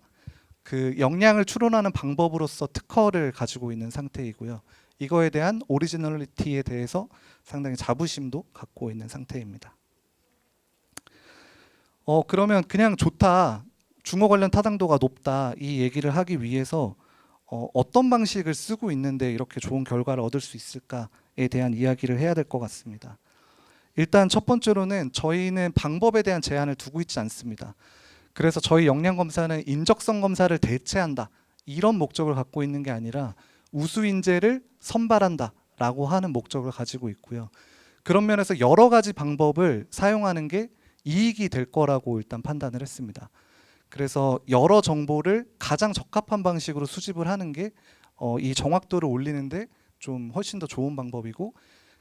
그 역량을 추론하는 방법으로서 특허를 가지고 있는 상태이고요. 이거에 대한 오리지널리티에 대해서 상당히 자부심도 갖고 있는 상태입니다. 그러면 그냥 좋다, 중어 관련 타당도가 높다 이 얘기를 하기 위해서 어떤 방식을 쓰고 있는데 이렇게 좋은 결과를 얻을 수 있을까에 대한 이야기를 해야 될 것 같습니다. 일단 첫 번째로는 저희는 방법에 대한 제한을 두고 있지 않습니다. 그래서 저희 역량 검사는 인적성 검사를 대체한다 이런 목적을 갖고 있는 게 아니라 우수 인재를 선발한다라고 하는 목적을 가지고 있고요. 그런 면에서 여러 가지 방법을 사용하는 게 이익이 될 거라고 일단 판단을 했습니다. 그래서 여러 정보를 가장 적합한 방식으로 수집을 하는 게 이 정확도를 올리는데 좀 훨씬 더 좋은 방법이고,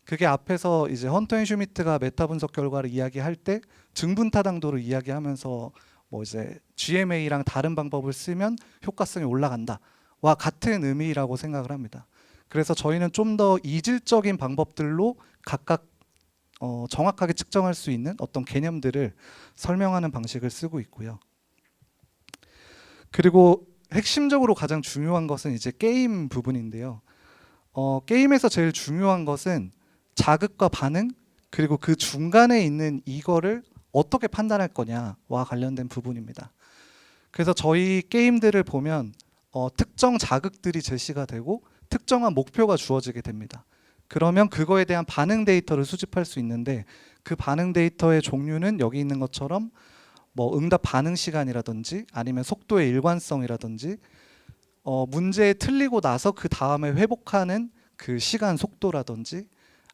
그게 앞에서 이제 헌터 앤 슈미트가 메타 분석 결과를 이야기할 때 증분 타당도를 이야기하면서 뭐 이제 GMA랑 다른 방법을 쓰면 효과성이 올라간다와 같은 의미라고 생각을 합니다. 그래서 저희는 좀 더 이질적인 방법들로 각각 정확하게 측정할 수 있는 어떤 개념들을 설명하는 방식을 쓰고 있고요. 그리고 핵심적으로 가장 중요한 것은 이제 게임 부분인데요. 게임에서 제일 중요한 것은 자극과 반응, 그리고 그 중간에 있는 이거를 어떻게 판단할 거냐와 관련된 부분입니다. 그래서 저희 게임들을 보면 특정 자극들이 제시가 되고 특정한 목표가 주어지게 됩니다. 그러면 그거에 대한 반응 데이터를 수집할 수 있는데, 그 반응 데이터의 종류는 여기 있는 것처럼 뭐 응답 반응 시간이라든지 아니면 속도의 일관성이라든지 문제에 틀리고 나서 그 다음에 회복하는 그 시간 속도라든지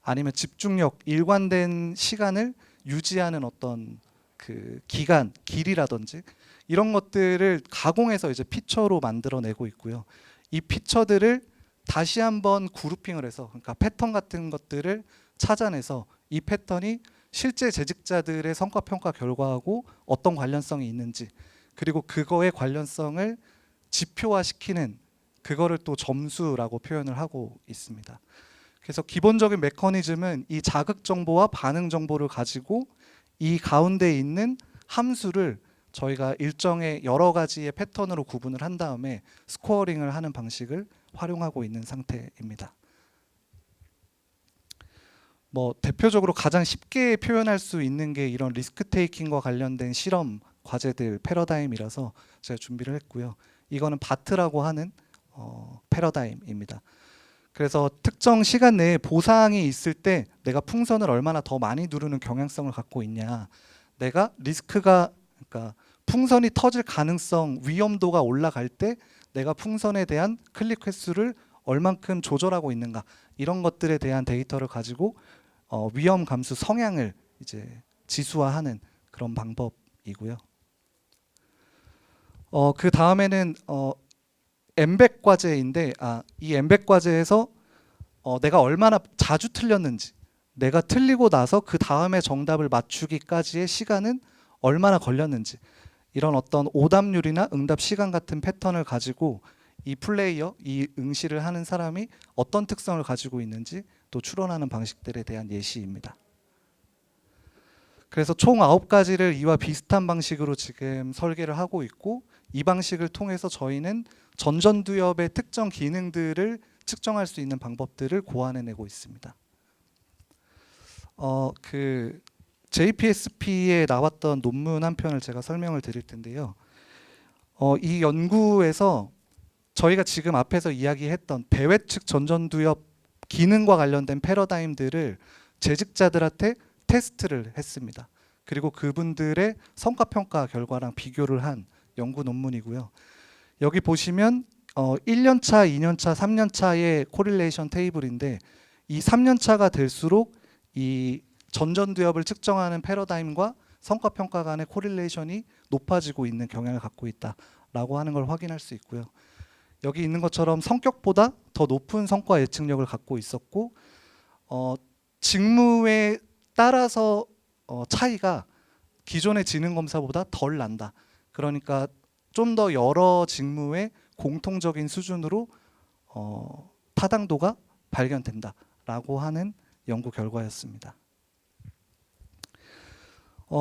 아니면 집중력, 일관된 시간을 유지하는 어떤 그 기간, 길이라든지 이런 것들을 가공해서 이제 피처로 만들어내고 있고요. 이 피처들을 다시 한번 그룹핑을 해서, 그러니까 패턴 같은 것들을 찾아내서 이 패턴이 실제 재직자들의 성과 평가 결과하고 어떤 관련성이 있는지, 그리고 그거의 관련성을 지표화시키는 그거를 또 점수라고 표현을 하고 있습니다. 그래서 기본적인 메커니즘은 이 자극 정보와 반응 정보를 가지고 이 가운데 있는 함수를 저희가 일정의 여러 가지의 패턴으로 구분을 한 다음에 스코어링을 하는 방식을 활용하고 있는 상태입니다. 뭐 대표적으로 가장 쉽게 표현할 수 있는 게 이런 리스크 테이킹과 관련된 실험 과제들 패러다임이라서 제가 준비를 했고요. 이거는 바트라고 하는 패러다임입니다. 그래서 특정 시간 내에 보상이 있을 때 내가 풍선을 얼마나 더 많이 누르는 경향성을 갖고 있냐, 내가 리스크가, 그러니까 풍선이 터질 가능성, 위험도가 올라갈 때 내가 풍선에 대한 클릭 횟수를 얼만큼 조절하고 있는가, 이런 것들에 대한 데이터를 가지고 위험 감수 성향을 이제 지수화하는 그런 방법이고요. 그 다음에는 엠벡 과제인데, 이 엠벡 과제에서 내가 얼마나 자주 틀렸는지, 내가 틀리고 나서 그 다음에 정답을 맞추기까지의 시간은 얼마나 걸렸는지, 이런 어떤 오답률이나 응답 시간 같은 패턴을 가지고 이 플레이어, 이 응시를 하는 사람이 어떤 특성을 가지고 있는지 또 추론하는 방식들에 대한 예시입니다. 그래서 총 9가지를 이와 비슷한 방식으로 지금 설계를 하고 있고, 이 방식을 통해서 저희는 전전두엽의 특정 기능들을 측정할 수 있는 방법들을 고안해내고 있습니다. 그 JPSP에 나왔던 논문 한 편을 제가 설명을 드릴 텐데요. 이 연구에서 저희가 지금 앞에서 이야기했던 대외측 전전두엽 기능과 관련된 패러다임들을 재직자들한테 테스트를 했습니다. 그리고 그분들의 성과평가 결과랑 비교를 한 연구 논문이고요. 여기 보시면 1년차, 2년차, 3년차의 코릴레이션 테이블인데, 이 3년차가 될수록 이 전전두엽을 측정하는 패러다임과 성과평가 간의 코릴레이션이 높아지고 있는 경향을 갖고 있다라고 하는 걸 확인할 수 있고요. 여기 있는 것처럼 성격보다 더 높은 성과 예측력을 갖고 있었고, 직무에 따라서 차이가 기존의 지능 검사보다 덜 난다. 그러니까 좀 더 여러 직무의 공통적인 수준으로 타당도가 발견된다라고 하는 연구 결과였습니다.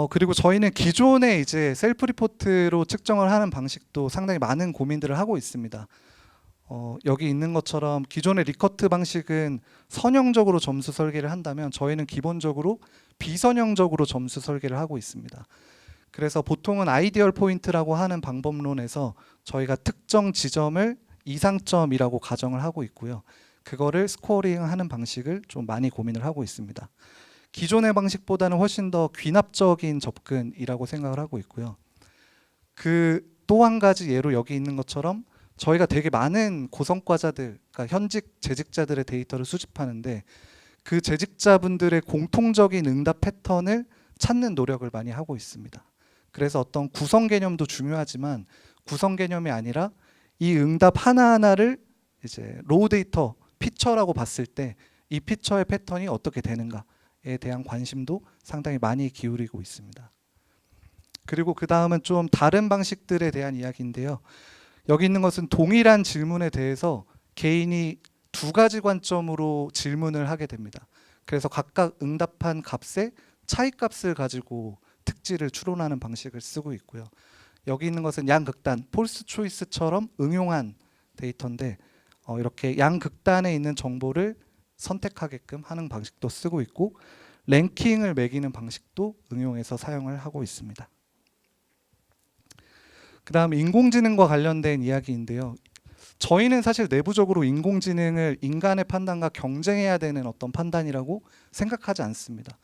그리고 저희는 기존의 이제 셀프 리포트로 측정을 하는 방식도 상당히 많은 고민들을 하고 있습니다. 여기 있는 것처럼 기존의 리커트 방식은 선형적으로 점수 설계를 한다면, 저희는 기본적으로 비선형적으로 점수 설계를 하고 있습니다. 그래서 보통은 아이디얼 포인트라고 하는 방법론에서 저희가 특정 지점을 이상점이라고 가정을 하고 있고요. 그거를 스코어링하는 방식을 좀 많이 고민을 하고 있습니다. 기존의 방식보다는 훨씬 더 귀납적인 접근이라고 생각을 하고 있고요. 그 또 한 가지 예로 여기 있는 것처럼 저희가 되게 많은 고성과자들, 그러니까 현직 재직자들의 데이터를 수집하는데, 그 재직자분들의 공통적인 응답 패턴을 찾는 노력을 많이 하고 있습니다. 그래서 어떤 구성 개념도 중요하지만, 구성 개념이 아니라 이 응답 하나하나를 이제 로우 데이터 피처라고 봤을 때 이 피처의 패턴이 어떻게 되는가에 대한 관심도 상당히 많이 기울이고 있습니다. 그리고 그 다음은 좀 다른 방식들에 대한 이야기인데요. 여기 있는 것은 동일한 질문에 대해서 개인이 2가지 관점으로 질문을 하게 됩니다. 그래서 각각 응답한 값의 차이값을 가지고 특질을 추론하는 방식을 쓰고 있고요. 여기 있는 것은 양극단, 폴스 초이스처럼 응용한 데이터인데, 이렇게 양극단에 있는 정보를 선택하게끔 하는 방식도 쓰고 있고, 랭킹을 매기는 방식도 응용해서 사용을 하고 있습니다. 그 다음 인공지능과 관련된 이야기인데요. 저희는 사실 내부적으로 인공지능을 인간의 판단과 경쟁해야 되는 어떤 판단이라고 생각하지 않습니다.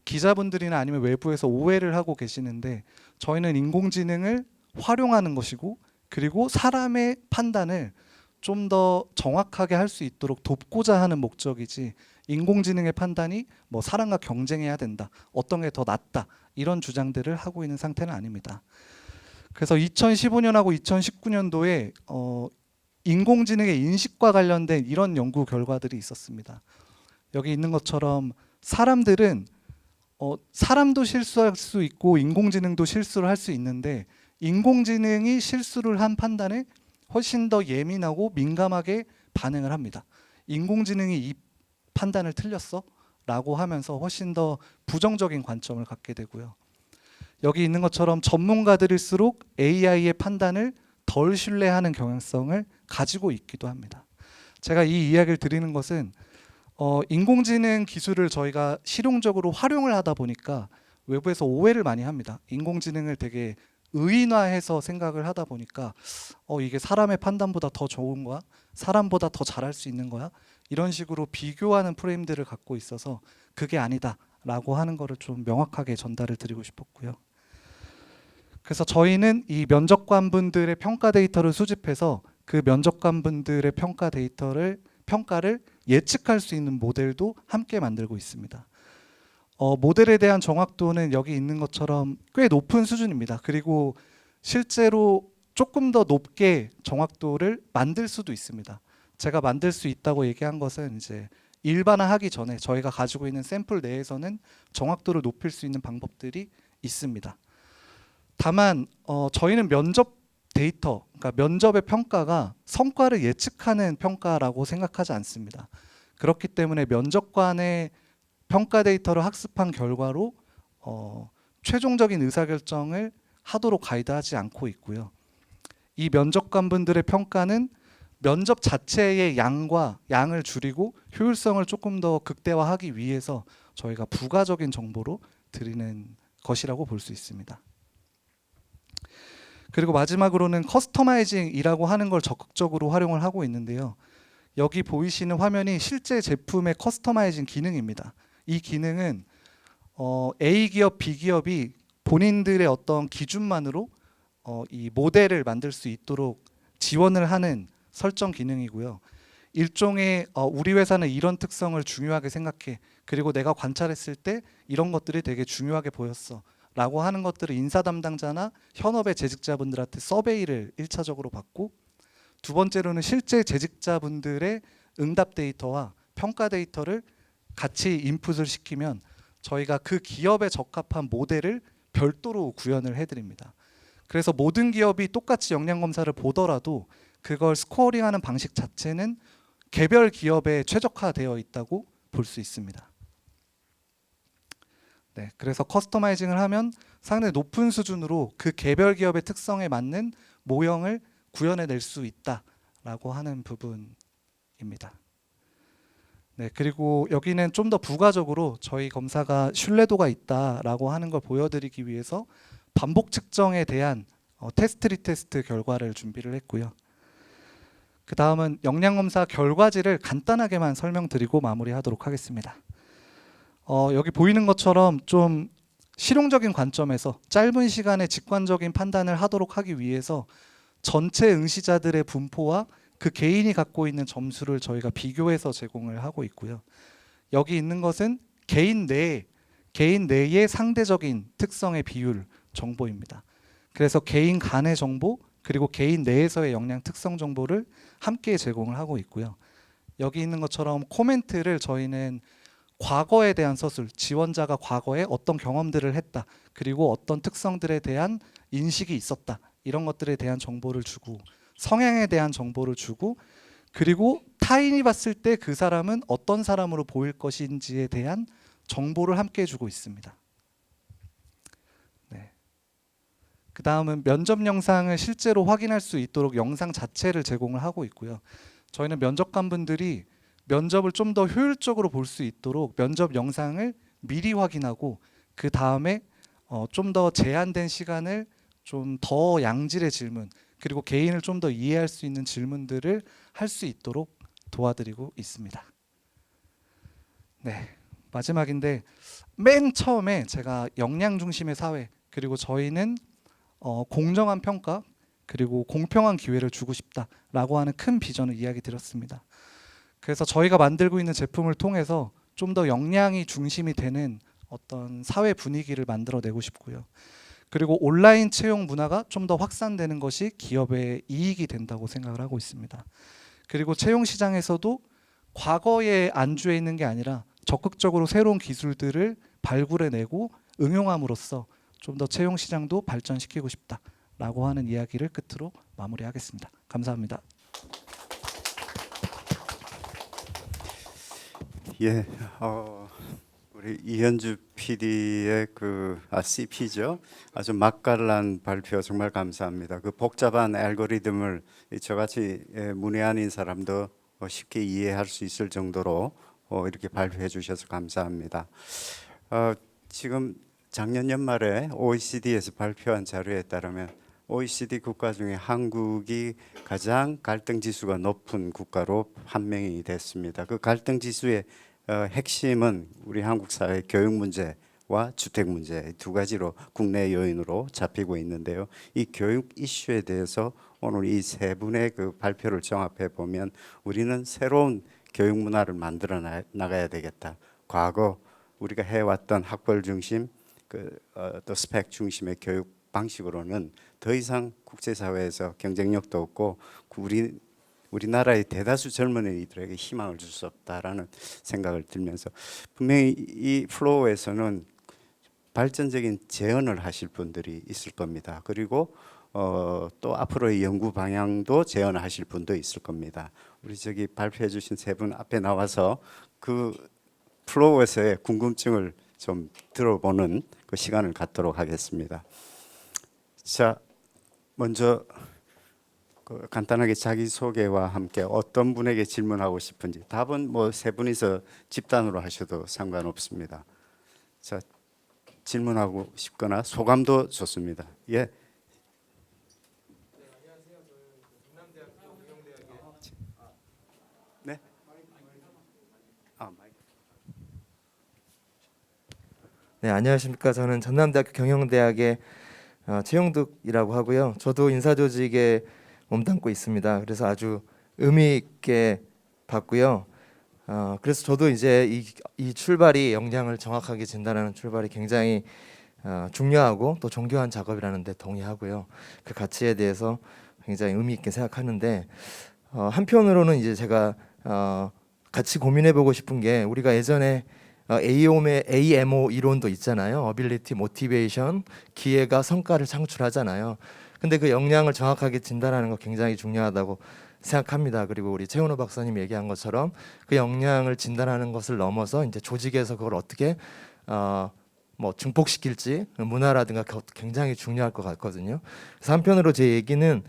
기자분들이나 아니면 외부에서 오해를 하고 계시는데, 저희는 인공지능을 활용하는 것이고, 그리고 사람의 판단을 좀 더 정확하게 할 수 있도록 돕고자 하는 목적이지, 인공지능의 판단이 뭐 사람과 경쟁해야 된다, 어떤 게 더 낫다, 이런 주장들을 하고 있는 상태는 아닙니다. 그래서 2015년하고 2019년도에 인공지능의 인식과 관련된 이런 연구 결과들이 있었습니다. 여기 있는 것처럼 사람들은 사람도 실수할 수 있고 인공지능도 실수를 할 수 있는데, 인공지능이 실수를 한 판단에 훨씬 더 예민하고 민감하게 반응을 합니다. 인공지능이 이 판단을 틀렸어? 라고 하면서 훨씬 더 부정적인 관점을 갖게 되고요. 여기 있는 것처럼 전문가들일수록 AI의 판단을 덜 신뢰하는 경향성을 가지고 있기도 합니다. 제가 이 이야기를 드리는 것은 인공지능 기술을 저희가 실용적으로 활용을 하다 보니까 외부에서 오해를 많이 합니다. 인공지능을 되게 의인화해서 생각을 하다 보니까 이게 사람의 판단보다 더 좋은 거야? 사람보다 더 잘할 수 있는 거야? 이런 식으로 비교하는 프레임들을 갖고 있어서 그게 아니다라고 하는 거를 좀 명확하게 전달을 드리고 싶었고요. 그래서 저희는 이 면접관분들의 평가 데이터를 수집해서 그 면접관분들의 평가를 예측할 수 있는 모델도 함께 만들고 있습니다. 모델에 대한 정확도는 여기 있는 것처럼 꽤 높은 수준입니다. 그리고 실제로 조금 더 높게 정확도를 만들 수도 있습니다. 제가 만들 수 있다고 얘기한 것은 이제 일반화하기 전에 저희가 가지고 있는 샘플 내에서는 정확도를 높일 수 있는 방법들이 있습니다. 다만 저희는 면접 데이터, 그러니까 면접의 평가가 성과를 예측하는 평가라고 생각하지 않습니다. 그렇기 때문에 면접관의 평가 데이터를 학습한 결과로 최종적인 의사결정을 하도록 가이드하지 않고 있고요. 이 면접관분들의 평가는 면접 자체의 양을 줄이고 효율성을 조금 더 극대화하기 위해서 저희가 부가적인 정보로 드리는 것이라고 볼 수 있습니다. 그리고 마지막으로는 커스터마이징이라고 하는 걸 적극적으로 활용을 하고 있는데요. 여기 보이시는 화면이 실제 제품의 커스터마이징 기능입니다. 이 기능은 A 기업, B 기업이 본인들의 어떤 기준만으로 이 모델을 만들 수 있도록 지원을 하는 설정 기능이고요. 일종의 우리 회사는 이런 특성을 중요하게 생각해. 그리고 내가 관찰했을 때 이런 것들이 되게 중요하게 보였어. 라고 하는 것들을 인사 담당자나 현업의 재직자분들한테 서베이를 1차적으로 받고, 두 번째로는 실제 재직자분들의 응답 데이터와 평가 데이터를 같이 인풋을 시키면 저희가 그 기업에 적합한 모델을 별도로 구현을 해드립니다. 그래서 모든 기업이 똑같이 역량검사를 보더라도 그걸 스코어링하는 방식 자체는 개별 기업에 최적화되어 있다고 볼 수 있습니다. 네, 그래서 커스터마이징을 하면 상당히 높은 수준으로 그 개별 기업의 특성에 맞는 모형을 구현해낼 수 있다라고 하는 부분입니다. 네, 그리고 여기는 좀 더 부가적으로 저희 검사가 신뢰도가 있다라고 하는 걸 보여드리기 위해서 반복 측정에 대한 테스트 리테스트 결과를 준비를 했고요. 그 다음은 역량검사 결과지를 간단하게만 설명드리고 마무리하도록 하겠습니다. 여기 보이는 것처럼 좀 실용적인 관점에서 짧은 시간에 직관적인 판단을 하도록 하기 위해서 전체 응시자들의 분포와 그 개인이 갖고 있는 점수를 저희가 비교해서 제공을 하고 있고요. 여기 있는 것은 개인 내의 상대적인 특성의 비율 정보입니다. 그래서 개인 간의 정보 그리고 개인 내에서의 역량 특성 정보를 함께 제공을 하고 있고요. 여기 있는 것처럼 코멘트를 저희는 과거에 대한 서술, 지원자가 과거에 어떤 경험들을 했다, 그리고 어떤 특성들에 대한 인식이 있었다, 이런 것들에 대한 정보를 주고, 성향에 대한 정보를 주고, 그리고 타인이 봤을 때 그 사람은 어떤 사람으로 보일 것인지에 대한 정보를 함께 주고 있습니다. 네. 그 다음은 면접 영상을 실제로 확인할 수 있도록 영상 자체를 제공을 하고 있고요. 저희는 면접관분들이 면접을 좀 더 효율적으로 볼 수 있도록 면접 영상을 미리 확인하고, 그 다음에 좀 더 제한된 시간을 좀 더 양질의 질문, 그리고 개인을 좀 더 이해할 수 있는 질문들을 할 수 있도록 도와드리고 있습니다. 네, 마지막인데 맨 처음에 제가 역량 중심의 사회, 그리고 저희는 공정한 평가 그리고 공평한 기회를 주고 싶다라고 하는 큰 비전을 이야기 드렸습니다. 그래서 저희가 만들고 있는 제품을 통해서 좀 더 역량이 중심이 되는 어떤 사회 분위기를 만들어내고 싶고요. 그리고 온라인 채용 문화가 좀 더 확산되는 것이 기업의 이익이 된다고 생각을 하고 있습니다. 그리고 채용 시장에서도 과거에 안주해 있는 게 아니라 적극적으로 새로운 기술들을 발굴해내고 응용함으로써 좀 더 채용 시장도 발전시키고 싶다. 라고 하는 이야기를 끝으로 마무리하겠습니다. 감사합니다. 예, 우리 이현주 PD의 CP죠. 아주 맛깔난 발표 정말 감사합니다. 그 복잡한 알고리즘을 저같이 문외한인 사람도 쉽게 이해할 수 있을 정도로 이렇게 발표해 주셔서 감사합니다. 지금 작년 연말에 OECD에서 발표한 자료에 따르면 OECD 국가 중에 한국이 가장 갈등 지수가 높은 국가로 판명이 됐습니다. 그 갈등 지수의 핵심은 우리 한국 사회 교육 문제와 주택 문제 두 가지로 국내 요인으로 잡히고 있는데요. 이 교육 이슈에 대해서 오늘 이 세 분의 그 발표를 종합해 보면 우리는 새로운 교육 문화를 만들어 나가야 되겠다. 과거 우리가 해왔던 학벌 중심, 또 스펙 중심의 교육 방식으로는 더 이상 국제사회에서 경쟁력도 없고 우리나라의 대다수 젊은이들에게 희망을 줄 수 없다라는 생각을 들면서 분명히 이 플로우에서는 발전적인 제언을 하실 분들이 있을 겁니다. 그리고 또 앞으로의 연구 방향도 제언하실 분도 있을 겁니다. 우리 저기 발표해 주신 세 분 앞에 나와서 그 플로우에서의 궁금증을 좀 들어보는 그 시간을 갖도록 하겠습니다. 자, 먼저 간단하게 자기소개와 함께 어떤 분에게 질문하고 싶은지, 답은 뭐 세 분이서 집단으로 하셔도 상관없습니다. 자, 질문하고 싶거나 소감도 좋습니다. 예. 네. 마이크. 네, 안녕하십니까. 저는 전남대학교 경영대학의 최용득이라고 하고요. 저도 인사조직에 몸담고 있습니다. 그래서 아주 의미 있게 봤고요. 그래서 저도 이제 이 출발이 역량을 정확하게 진단하는 출발이 굉장히 중요하고 또 정교한 작업이라는 데 동의하고요. 그 가치에 대해서 굉장히 의미 있게 생각하는데 한편으로는 이제 제가 같이 고민해보고 싶은 게 우리가 예전에 AMO 이론도 있잖아요. Ability, Motivation, 기회가 성과를 창출하잖아요. 근데 그 역량을 정확하게 진단하는 거 굉장히 중요하다고 생각합니다. 그리고 우리 최은호 박사님이 얘기한 것처럼 그 역량을 진단하는 것을 넘어서 이제 조직에서 그걸 어떻게 뭐 증폭시킬지 문화라든가 굉장히 중요할 것 같거든요. 그래서 한편으로 제 얘기는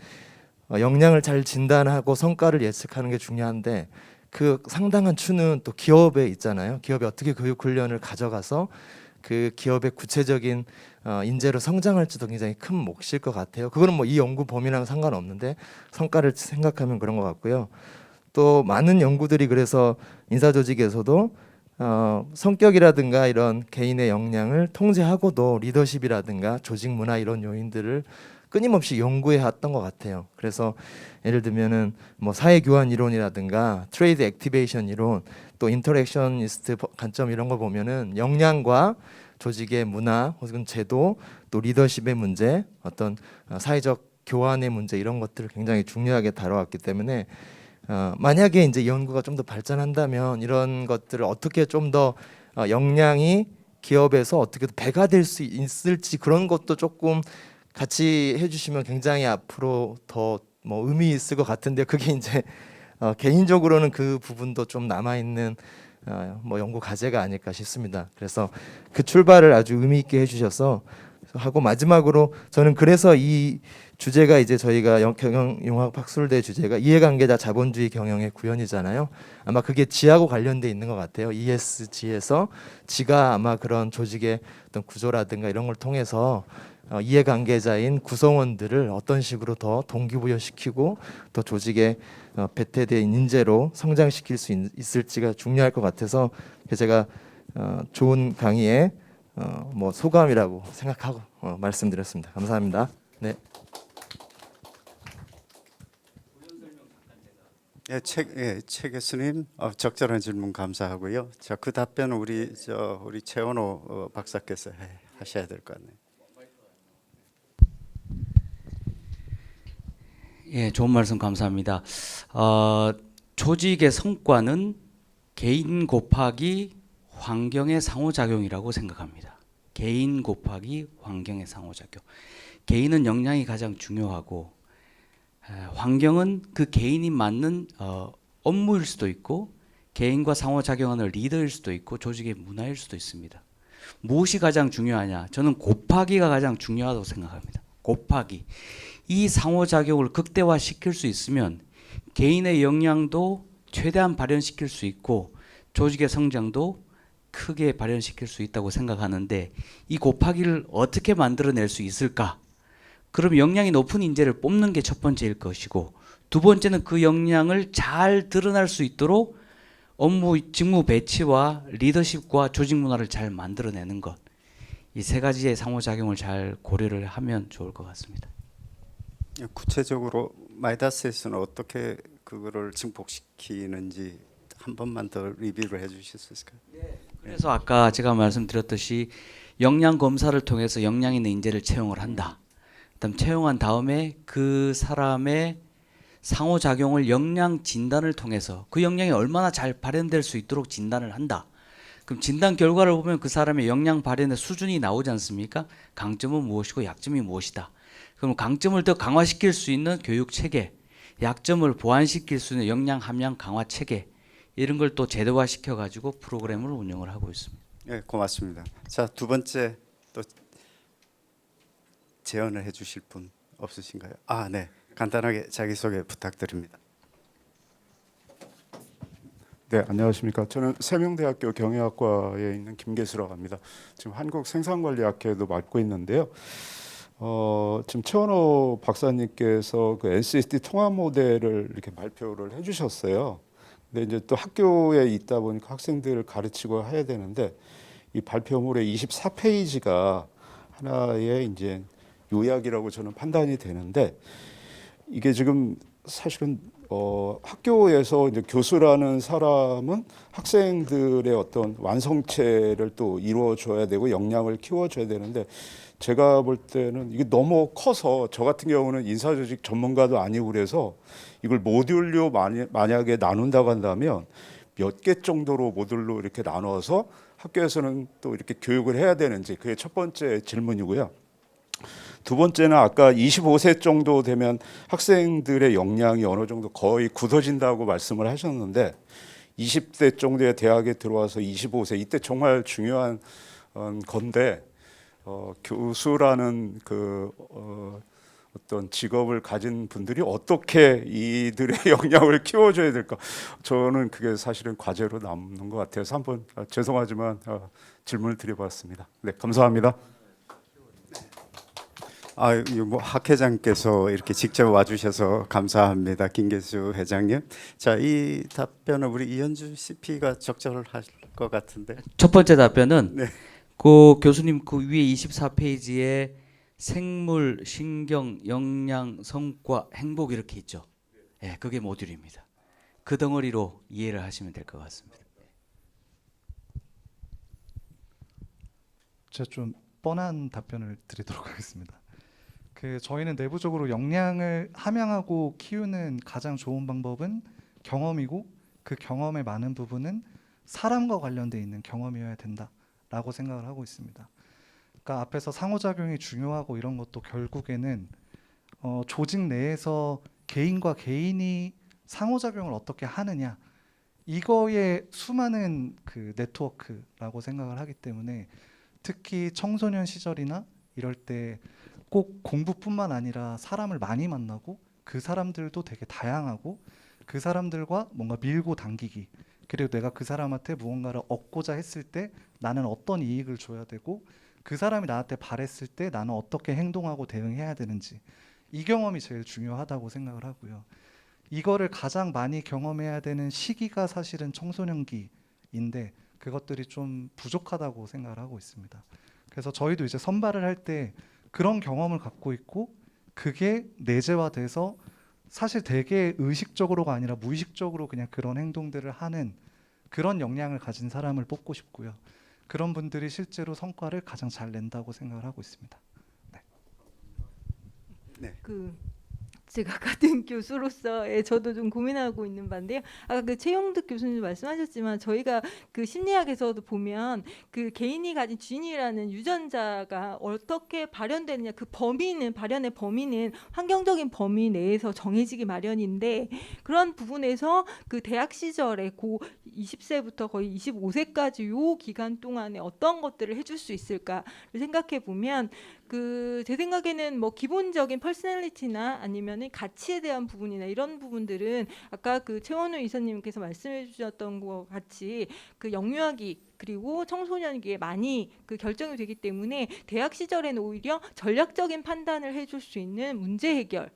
역량을 잘 진단하고 성과를 예측하는 게 중요한데 그 상당한 추는 또 기업에 있잖아요. 기업이 어떻게 교육 훈련을 가져가서 그 기업의 구체적인 인재로 성장할지도 굉장히 큰 몫일 것 같아요. 그거는 뭐 이 연구 범위랑 상관없는데 성과를 생각하면 그런 것 같고요. 또 많은 연구들이 그래서 인사조직에서도 성격이라든가 이런 개인의 역량을 통제하고도 리더십이라든가 조직 문화 이런 요인들을 끊임없이 연구해 왔던 것 같아요. 그래서 예를 들면은 뭐 사회교환 이론이라든가 트레이드 액티베이션 이론, 또 인터랙셔니스트 관점 이런 거 보면은 역량과 조직의 문화 혹은 제도, 또 리더십의 문제, 어떤 사회적 교환의 문제 이런 것들을 굉장히 중요하게 다뤄왔기 때문에 만약에 이제 연구가 좀 더 발전한다면 이런 것들을 어떻게 좀 더 역량이 기업에서 어떻게 배가 될 수 있을지 그런 것도 조금 같이 해주시면 굉장히 앞으로 더 뭐 의미 있을 것 같은데 그게 이제 개인적으로는 그 부분도 좀 남아 있는 뭐 연구 과제가 아닐까 싶습니다. 그래서 그 출발을 아주 의미 있게 해주셔서 하고 마지막으로 저는 그래서 이 주제가 이제 저희가 경영융합 학술대 주제가 이해관계자 자본주의 경영의 구현이잖아요. 아마 그게 지하고 관련돼 있는 것 같아요. ESG에서 지가 아마 그런 조직의 어떤 구조라든가 이런 걸 통해서 이해관계자인 구성원들을 어떤 식으로 더 동기부여시키고 또 조직에 배태된 인재로 성장시킬 수 있을지가 중요할 것 같아서 제가 좋은 강의에 뭐 소감이라고 생각하고 말씀드렸습니다. 감사합니다. 네. 최 교수님 적절한 질문 감사하고요. 자, 그 답변은 우리 최원호 박사께서 하셔야 될 것 같네요. 예, 좋은 말씀 감사합니다. 조직의 성과는 개인 곱하기 환경의 상호작용이라고 생각합니다. 개인 곱하기 환경의 상호작용. 개인은 역량이 가장 중요하고 환경은 그 개인이 맞는 업무일 수도 있고 개인과 상호작용하는 리더일 수도 있고 조직의 문화일 수도 있습니다. 무엇이 가장 중요하냐? 저는 곱하기가 가장 중요하다고 생각합니다. 곱하기. 이 상호작용을 극대화시킬 수 있으면 개인의 역량도 최대한 발현시킬 수 있고 조직의 성장도 크게 발현시킬 수 있다고 생각하는데 이 곱하기를 어떻게 만들어낼 수 있을까? 그럼 역량이 높은 인재를 뽑는 게 첫 번째일 것이고 두 번째는 그 역량을 잘 드러날 수 있도록 업무 직무 배치와 리더십과 조직 문화를 잘 만들어내는 것. 이 세 가지의 상호작용을 잘 고려를 하면 좋을 것 같습니다. 구체적으로 마이다스에서는 어떻게 그거를 증폭시키는지 한 번만 더 리뷰를 해주실 수 있을까요? 그래서 아까 제가 말씀드렸듯이 역량 검사를 통해서 역량 있는 인재를 채용을 한다. 그다음 채용한 다음에 그 사람의 상호작용을 역량 진단을 통해서 그 역량이 얼마나 잘 발현될 수 있도록 진단을 한다. 그럼 진단 결과를 보면 그 사람의 역량 발현의 수준이 나오지 않습니까? 강점은 무엇이고 약점이 무엇이다. 그럼 강점을 더 강화시킬 수 있는 교육 체계, 약점을 보완시킬 수 있는 역량 함량 강화 체계 이런 걸 또 제도화시켜 가지고 프로그램을 운영을 하고 있습니다. 네, 고맙습니다. 자, 두 번째 또 제언을 해주실 분 없으신가요? 아, 네. 간단하게 자기소개 부탁드립니다. 네, 안녕하십니까. 저는 세명대학교 경영학과에 있는 김계수라고 합니다. 지금 한국생산관리학회도 맡고 있는데요. 지금 최원호 박사님께서 그 NCST 통합 모델을 이렇게 발표를 해주셨어요. 근데 이제 또 학교에 있다 보니까 학생들을 가르치고 해야 되는데 이 발표물의 24페이지가 하나의 이제 요약이라고 저는 판단이 되는데 이게 지금 사실은 학교에서 이제 교수라는 사람은 학생들의 어떤 완성체를 또 이루어줘야 되고 역량을 키워줘야 되는데 제가 볼 때는 이게 너무 커서 저 같은 경우는 인사조직 전문가도 아니고 그래서 이걸 모듈로 만약에 나눈다고 한다면 몇 개 정도로 모듈로 이렇게 나눠서 학교에서는 또 이렇게 교육을 해야 되는지 그게 첫 번째 질문이고요. 두 번째는 아까 25세 정도 되면 학생들의 역량이 어느 정도 거의 굳어진다고 말씀을 하셨는데 20대 정도의 대학에 들어와서 25세 이때 정말 중요한 건데 교수라는 그 어떤 직업을 가진 분들이 어떻게 이들의 역량을 키워줘야 될까? 저는 그게 사실은 과제로 남는 것 같아서 한번 죄송하지만 질문을 드려봤습니다. 네, 감사합니다. 뭐 학회장께서 이렇게 직접 와주셔서 감사합니다, 김계수 회장님. 자, 이 답변은 우리 이현주 CP가 적절할 것 같은데. 첫 번째 답변은 네. 그 교수님 그 위에 24페이지에 생물, 신경, 역량, 성과, 행복 이렇게 있죠. 예, 그게 모듈입니다. 그 덩어리로 이해를 하시면 될 것 같습니다. 제가 좀 뻔한 답변을 드리도록 하겠습니다. 저희는 내부적으로 역량을 함양하고 키우는 가장 좋은 방법은 경험이고 그 경험의 많은 부분은 사람과 관련돼 있는 경험이어야 된다라고 생각을 하고 있습니다. 그러니까 앞에서 상호작용이 중요하고 이런 것도 결국에는 조직 내에서 개인과 개인이 상호작용을 어떻게 하느냐 이거에 수많은 그 네트워크라고 생각을 하기 때문에 특히 청소년 시절이나 이럴 때 꼭 공부뿐만 아니라 사람을 많이 만나고 그 사람들도 되게 다양하고 그 사람들과 뭔가 밀고 당기기 그리고 내가 그 사람한테 무언가를 얻고자 했을 때 나는 어떤 이익을 줘야 되고 그 사람이 나한테 바랬을 때 나는 어떻게 행동하고 대응해야 되는지 이 경험이 제일 중요하다고 생각을 하고요. 이거를 가장 많이 경험해야 되는 시기가 사실은 청소년기인데 그것들이 좀 부족하다고 생각을 하고 있습니다. 그래서 저희도 이제 선발을 할 때 그런 경험을 갖고 있고 그게 내재화돼서 사실 되게 의식적으로가 아니라 무의식적으로 그냥 그런 행동들을 하는 그런 역량을 가진 사람을 뽑고 싶고요. 그런 분들이 실제로 성과를 가장 잘 낸다고 생각을 하고 있습니다. 네. 네. 그 제가 같은 교수로서 저도 좀 고민하고 있는 바인데요. 아까 그 최영득 교수님 말씀하셨지만 저희가 그 심리학에서도 보면 그 개인이 가진 진이라는 유전자가 어떻게 발현되느냐 그 범위는 발현의 범위는 환경적인 범위 내에서 정해지기 마련인데 그런 부분에서 그 대학 시절에 고 20세부터 거의 25세까지 요 기간 동안에 어떤 것들을 해줄 수 있을까를 생각해 보면 그 제 생각에는 뭐 기본적인 퍼스널리티나 아니면은 가치에 대한 부분이나 이런 부분들은 아까 그 최원우 이사님께서 말씀해 주셨던 것 같이 그 영유아기 그리고 청소년기에 많이 그 결정이 되기 때문에 대학 시절에는 오히려 전략적인 판단을 해줄 수 있는 문제 해결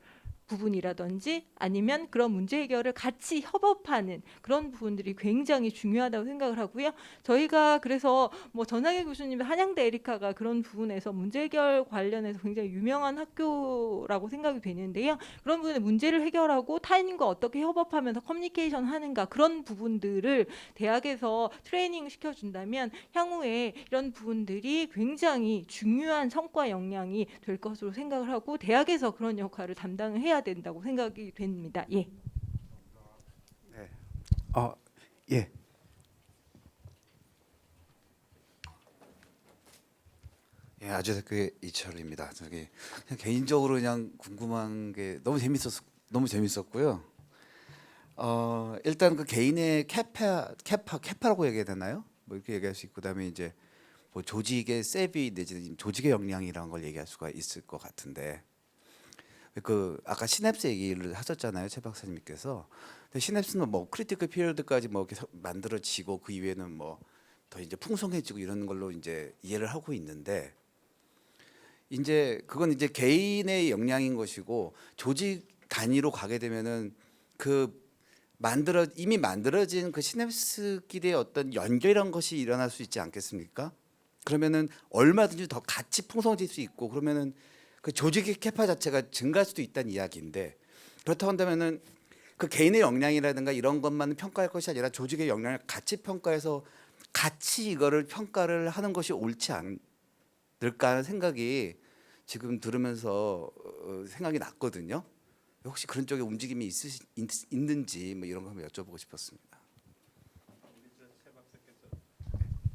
부분이라든지 아니면 그런 문제 해결을 같이 협업하는 그런 부분들이 굉장히 중요하다고 생각을 하고요. 저희가 그래서 뭐 전하계 교수님 한양대 에리카가 그런 부분에서 문제 해결 관련해서 굉장히 유명한 학교라고 생각이 되는데요. 그런 부분에 문제를 해결하고 타인과 어떻게 협업하면서 커뮤니케이션 하는가 그런 부분들을 대학에서 트레이닝 시켜준다면 향후에 이런 부분들이 굉장히 중요한 성과 역량이 될 것으로 생각을 하고 대학에서 그런 역할을 담당을 해야 된다고 생각이 됩니다. 예. 예. 예, 아주대학교의 이철입니다. 저기 그냥 개인적으로 그냥 궁금한 게 너무 재밌었고요. 일단 그 개인의 캐파라고 얘기해야 되나요? 뭐 이렇게 얘기할 수 있고 그다음에 이제 뭐 조직의 세비 내지는 조직의 역량이라는 걸 얘기할 수가 있을 것 같은데 그 아까 시냅스 얘기를 하셨잖아요, 최 박사님께서. 근데 시냅스는 뭐 크리티컬 피리어드까지 뭐 이렇게 만들어지고 그 이후에는 뭐 더 이제 풍성해지고 이런 걸로 이제 이해를 하고 있는데 이제 그건 이제 개인의 역량인 것이고 조직 단위로 가게 되면은 그 이미 만들어진 그 시냅스끼리의 어떤 연결이란 것이 일어날 수 있지 않겠습니까? 그러면은 얼마든지 더 같이 풍성해질 수 있고 그러면은 그 조직의 캐파 자체가 증가할 수도 있다는 이야기인데 그렇다고 한다면은 그 개인의 역량이라든가 이런 것만 평가할 것이 아니라 조직의 역량을 같이 평가해서 같이 이거를 평가를 하는 것이 옳지 않을까 하는 생각이 지금 들으면서 생각이 났거든요. 혹시 그런 쪽에 움직임이 있는지 뭐 이런 거 한번 여쭤보고 싶었습니다.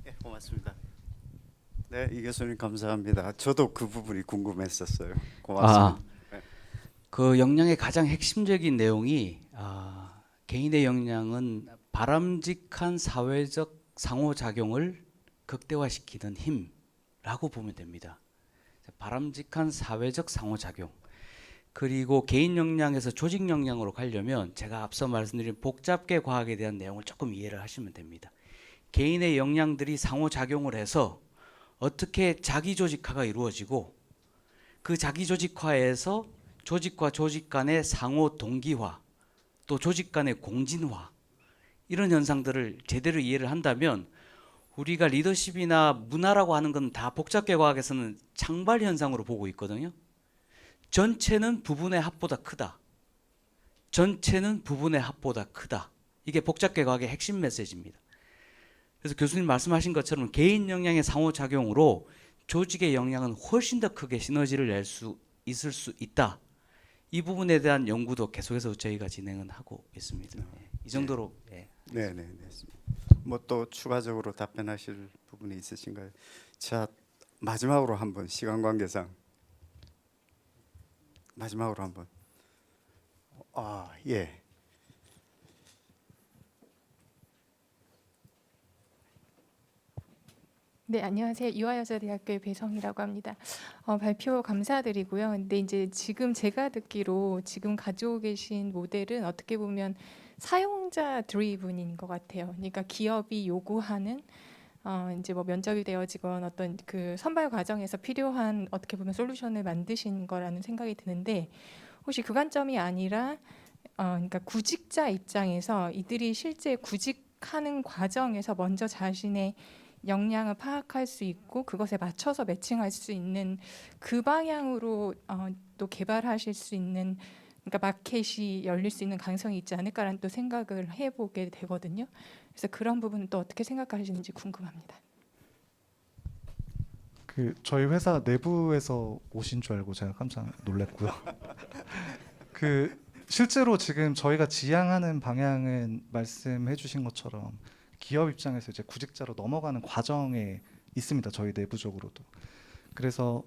예, 고맙습니다. 네, 이 교수님 감사합니다. 저도 그 부분이 궁금했었어요. 고맙습니다. 그 역량의 가장 핵심적인 내용이 개인의 역량은 바람직한 사회적 상호작용을 극대화시키는 힘라고 보면 됩니다. 바람직한 사회적 상호작용 그리고 개인 역량에서 조직 역량으로 가려면 제가 앞서 말씀드린 복잡계 과학에 대한 내용을 조금 이해를 하시면 됩니다. 개인의 역량들이 상호작용을 해서 어떻게 자기조직화가 이루어지고 그 자기조직화에서 조직과 조직 간의 상호 동기화 또 조직 간의 공진화 이런 현상들을 제대로 이해를 한다면 우리가 리더십이나 문화라고 하는 건 다 복잡계 과학에서는 창발 현상으로 보고 있거든요. 전체는 부분의 합보다 크다. 전체는 부분의 합보다 크다. 이게 복잡계 과학의 핵심 메시지입니다. 그래서 교수님 말씀하신 것처럼 개인 역량의 상호작용으로 조직의 역량은 훨씬 더 크게 시너지를 낼 수 있을 수 있다. 이 부분에 대한 연구도 계속해서 저희가 진행은 하고 있습니다. 이 정도로. 예. 네. 뭐 또 추가적으로 답변하실 부분이 있으신가요? 자, 마지막으로 한번 시간 관계상 마지막으로 한번. 예. 네, 안녕하세요. 이화여자대학교의 배성이라고 합니다. 발표 감사드리고요. 근데 이제 지금 제가 듣기로 지금 가지고 계신 모델은 어떻게 보면 사용자 드리븐인 것 같아요. 그러니까 기업이 요구하는 이제 뭐 면접이 되어지건 어떤 그 선발 과정에서 필요한 어떻게 보면 솔루션을 만드신 거라는 생각이 드는데 혹시 그 관점이 아니라 그러니까 구직자 입장에서 이들이 실제 구직하는 과정에서 먼저 자신의 역량을 파악할 수 있고 그것에 맞춰서 매칭할 수 있는 그 방향으로 또 개발하실 수 있는 그러니까 마켓이 열릴 수 있는 가능성이 있지 않을까라는 또 생각을 해보게 되거든요. 그래서 그런 부분은 또 어떻게 생각하시는지 궁금합니다. 그 저희 회사 내부에서 오신 줄 알고 제가 깜짝 놀랐고요. 실제로 지금 저희가 지향하는 방향은 말씀해 주신 것처럼 기업 입장에서 이제 구직자로 넘어가는 과정에 있습니다. 저희 내부적으로도. 그래서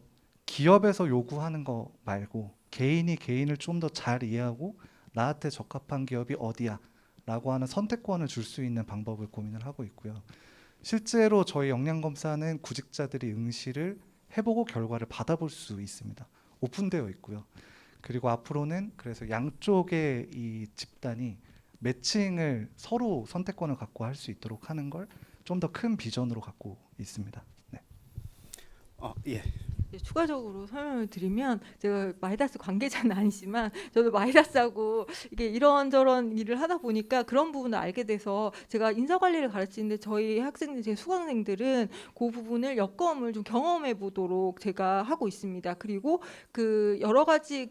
기업에서 요구하는 거 말고 개인이 개인을 좀 더 잘 이해하고 나한테 적합한 기업이 어디야 라고 하는 선택권을 줄 수 있는 방법을 고민을 하고 있고요. 실제로 저희 역량검사는 구직자들이 응시를 해보고 결과를 받아볼 수 있습니다. 오픈되어 있고요. 그리고 앞으로는 그래서 양쪽의 이 집단이 매칭을 서로 선택권을 갖고 할 수 있도록 하는 걸 좀 더 큰 비전으로 갖고 있습니다. 네. 예. 네, 추가적으로 설명을 드리면 제가 마이다스 관계자는 아니지만 저도 마이다스하고 이게 이런저런 일을 하다 보니까 그런 부분을 알게 돼서 제가 인사관리를 가르치는데 저희 학생들, 제 수강생들은 그 부분을 여건을 좀 경험해 보도록 제가 하고 있습니다. 그리고 그 여러 가지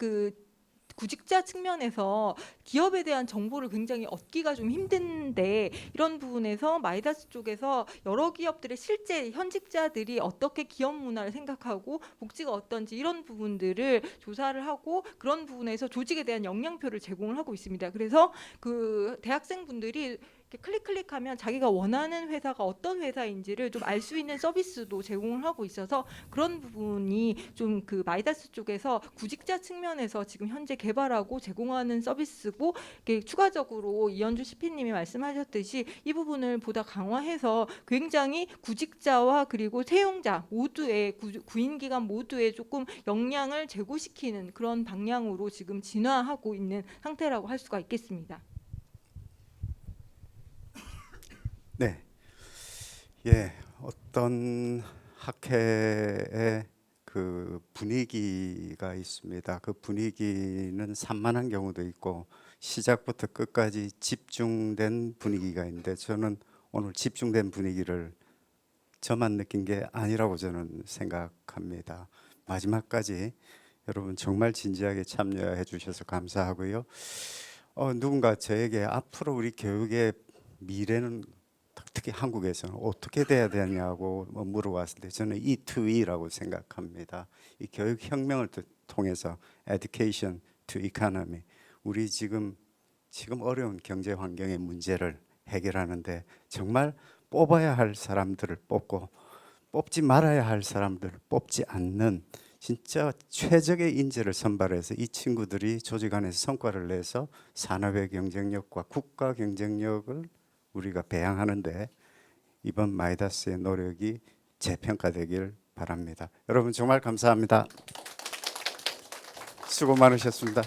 구직자 측면에서 기업에 대한 정보를 굉장히 얻기가 좀 힘든데 이런 부분에서 마이다스 쪽에서 여러 기업들의 실제 현직자들이 어떻게 기업 문화를 생각하고 복지가 어떤지 이런 부분들을 조사를 하고 그런 부분에서 조직에 대한 역량표를 제공을 하고 있습니다. 그래서 그 대학생분들이 이렇게 클릭하면 자기가 원하는 회사가 어떤 회사인지를 좀 알 수 있는 서비스도 제공을 하고 있어서 그런 부분이 좀 그 마이다스 쪽에서 구직자 측면에서 지금 현재 개발하고 제공하는 서비스고 이게 추가적으로 이현주 CP님이 말씀하셨듯이 이 부분을 보다 강화해서 굉장히 구직자와 그리고 채용자 모두의 구인 기관 모두에 조금 역량을 제고시키는 그런 방향으로 지금 진화하고 있는 상태라고 할 수가 있겠습니다. 네. 예. 어떤 학회의 그 분위기가 있습니다. 그 분위기는 산만한 경우도 있고 시작부터 끝까지 집중된 분위기가 있는데 저는 오늘 집중된 분위기를 저만 느낀 게 아니라고 저는 생각합니다. 마지막까지 여러분 정말 진지하게 참여해 주셔서 감사하고요. 누군가 저에게 앞으로 우리 교육의 미래는 특히 한국에서는 어떻게 돼야 되냐고 물어봤을 때 저는 E2E라고 생각합니다. 이 교육 혁명을 통해서 Education to Economy, 우리 지금 어려운 경제 환경의 문제를 해결하는데 정말 뽑아야 할 사람들을 뽑고 뽑지 말아야 할 사람들을 뽑지 않는 진짜 최적의 인재를 선발해서 이 친구들이 조직 안에서 성과를 내서 산업의 경쟁력과 국가 경쟁력을 우리가 배양하는데 이번 마이다스의 노력이 재평가되길 바랍니다. 여러분 정말 감사합니다. 수고 많으셨습니다.